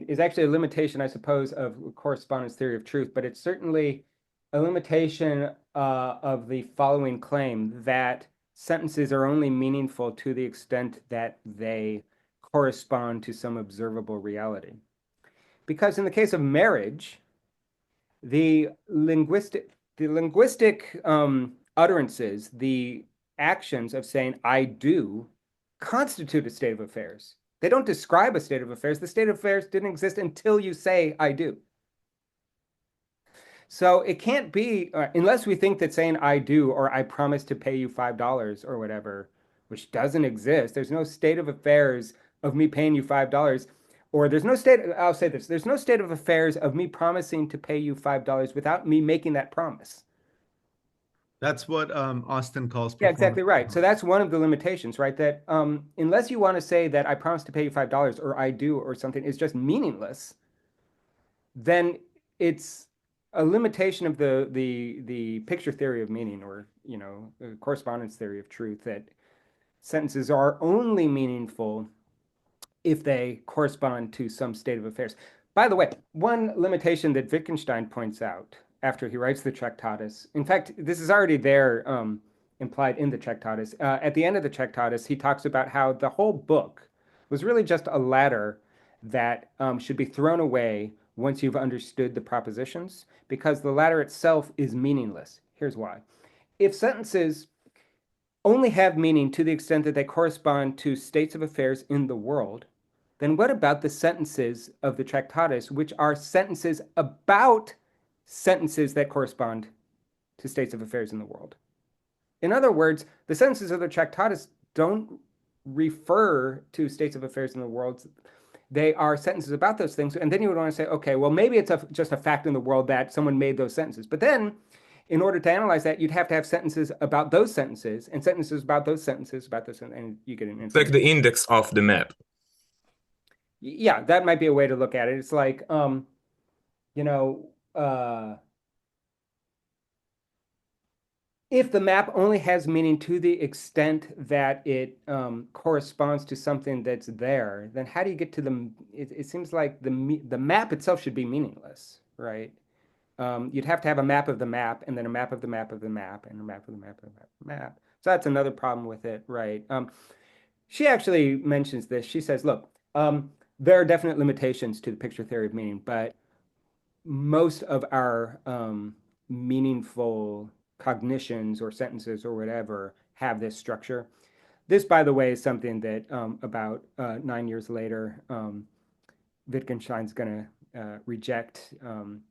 is actually a limitation, I suppose, of correspondence theory of truth, but it's certainly a limitation of the following claim that sentences are only meaningful to the extent that they correspond to some observable reality. Because in the case of marriage, the linguistic utterances, the actions of saying I do, constitute a state of affairs. They don't describe a state of affairs. The state of affairs didn't exist until you say I do. So it can't be, unless we think that saying I do or I promise to pay you $5 or whatever which doesn't exist. There's no state of affairs of me paying you $5, or there's no state, I'll say this, there's no state of affairs of me promising to pay you $5 without me making that promise. That's what Austin calls Yeah, performance. exactly right. So that's one of the limitations, right? That unless you want to say that I promise to pay you $5 or I do or something, it's just meaningless, then it's a limitation of the picture theory of meaning, or correspondence theory of truth, that sentences are only meaningful if they correspond to some state of affairs. By the way, one limitation that Wittgenstein points out after he writes the Tractatus, in fact, this is already there, implied in the Tractatus. At the end of the Tractatus, he talks about how the whole book was really just a ladder that should be thrown away once you've understood the propositions, because the ladder itself is meaningless. Here's why. If sentences only have meaning to the extent that they correspond to states of affairs in the world, then what about the sentences of the Tractatus, which are sentences about sentences that correspond to states of affairs in the world? In other words, the sentences of the Tractatus don't refer to states of affairs in the world. They are sentences about those things. And then you would want to say, okay, well, maybe it's just a fact in the world that someone made those sentences. But then, in order to analyze that, you'd have to have sentences about those sentences and sentences about those sentences about those, and you get an It's like the index of the map. Yeah, that might be a way to look at it. It's like, you know, if the map only has meaning to the extent that it corresponds to something that's there, then how do you get to the? It seems like the map itself should be meaningless, right? You'd have to have a map of the map, and then a map of the map of the map, and a map of the map of the map. So that's another problem with it, right? She actually mentions this. She says, look, there are definite limitations to the picture theory of meaning, but most of our meaningful cognitions or sentences or whatever have this structure. This, by the way, is something that about 9 years later, Wittgenstein's going to reject, and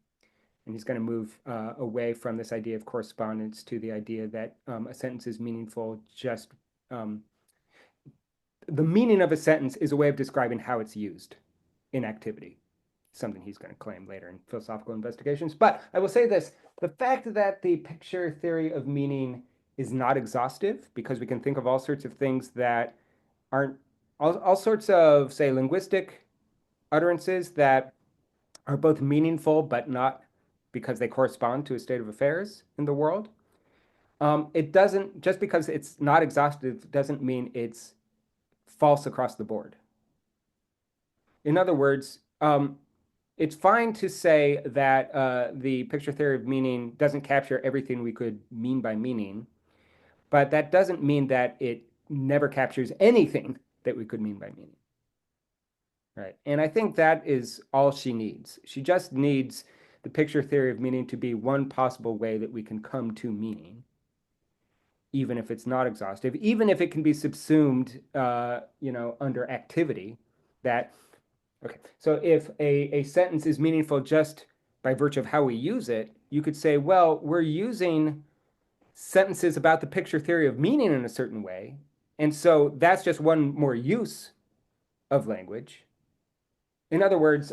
he's going to move away from this idea of correspondence to the idea that a sentence is meaningful. Just the meaning of a sentence is a way of describing how it's used in activity, something he's going to claim later in philosophical investigations. But I will say this, the fact that the picture theory of meaning is not exhaustive, because we can think of all sorts of things that aren't, all sorts of, say, linguistic utterances that are both meaningful but not because they correspond to a state of affairs in the world. It doesn't, just because it's not exhaustive doesn't mean it's false across the board. In other words, it's fine to say that the picture theory of meaning doesn't capture everything we could mean by meaning, but that doesn't mean that it never captures anything that we could mean by meaning. Right. And I think that is all she needs. She just needs the picture theory of meaning to be one possible way that we can come to meaning, even if it's not exhaustive, even if it can be subsumed, under activity. That, okay, so if a sentence is meaningful just by virtue of how we use it, you could say, well, we're using sentences about the picture theory of meaning in a certain way, and so that's just one more use of language. In other words,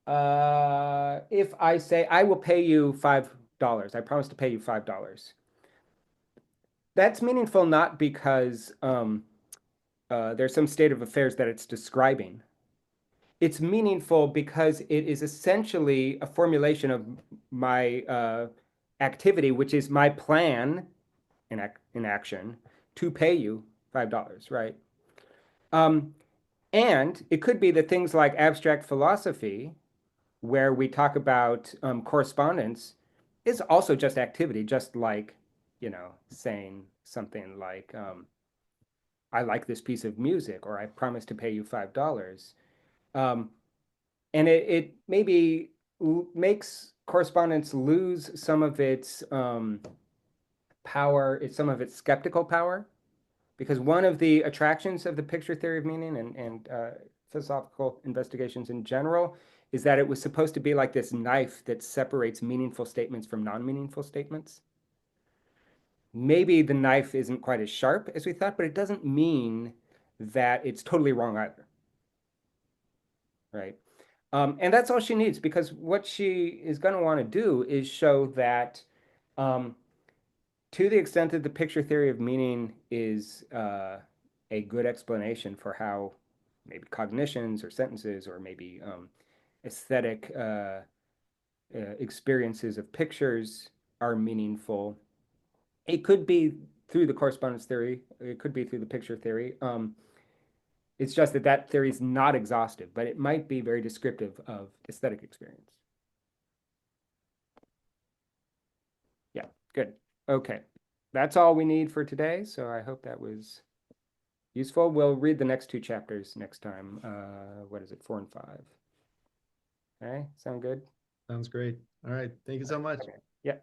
if I say, I will pay you $5, I promise to pay you $5, that's meaningful not because there's some state of affairs that it's describing. It's meaningful because it is essentially a formulation of my activity, which is my plan in action to pay you $5, right? And it could be that things like abstract philosophy, where we talk about correspondence, is also just activity, just like, saying something like, I like this piece of music, or I promise to pay you $5. And it maybe makes correspondence lose some of its power, some of its skeptical power, because one of the attractions of the picture theory of meaning and philosophical investigations in general is that it was supposed to be like this knife that separates meaningful statements from non-meaningful statements. maybe the knife isn't quite as sharp as we thought, but it doesn't mean that it's totally wrong either. Right. And that's all she needs, because what she is going to want to do is show that to the extent that the picture theory of meaning is a good explanation for how maybe cognitions or sentences or maybe aesthetic experiences of pictures are meaningful. It could be through the correspondence theory. It could be through the picture theory. It's just that that theory is not exhaustive, but it might be very descriptive of aesthetic experience. Yeah, good. Okay. That's all we need for today. So I hope that was useful. We'll read the next two chapters next time. What is it? 4 and 5. Okay, sound good? Sounds great. All right. Thank you so much. Okay. Yeah.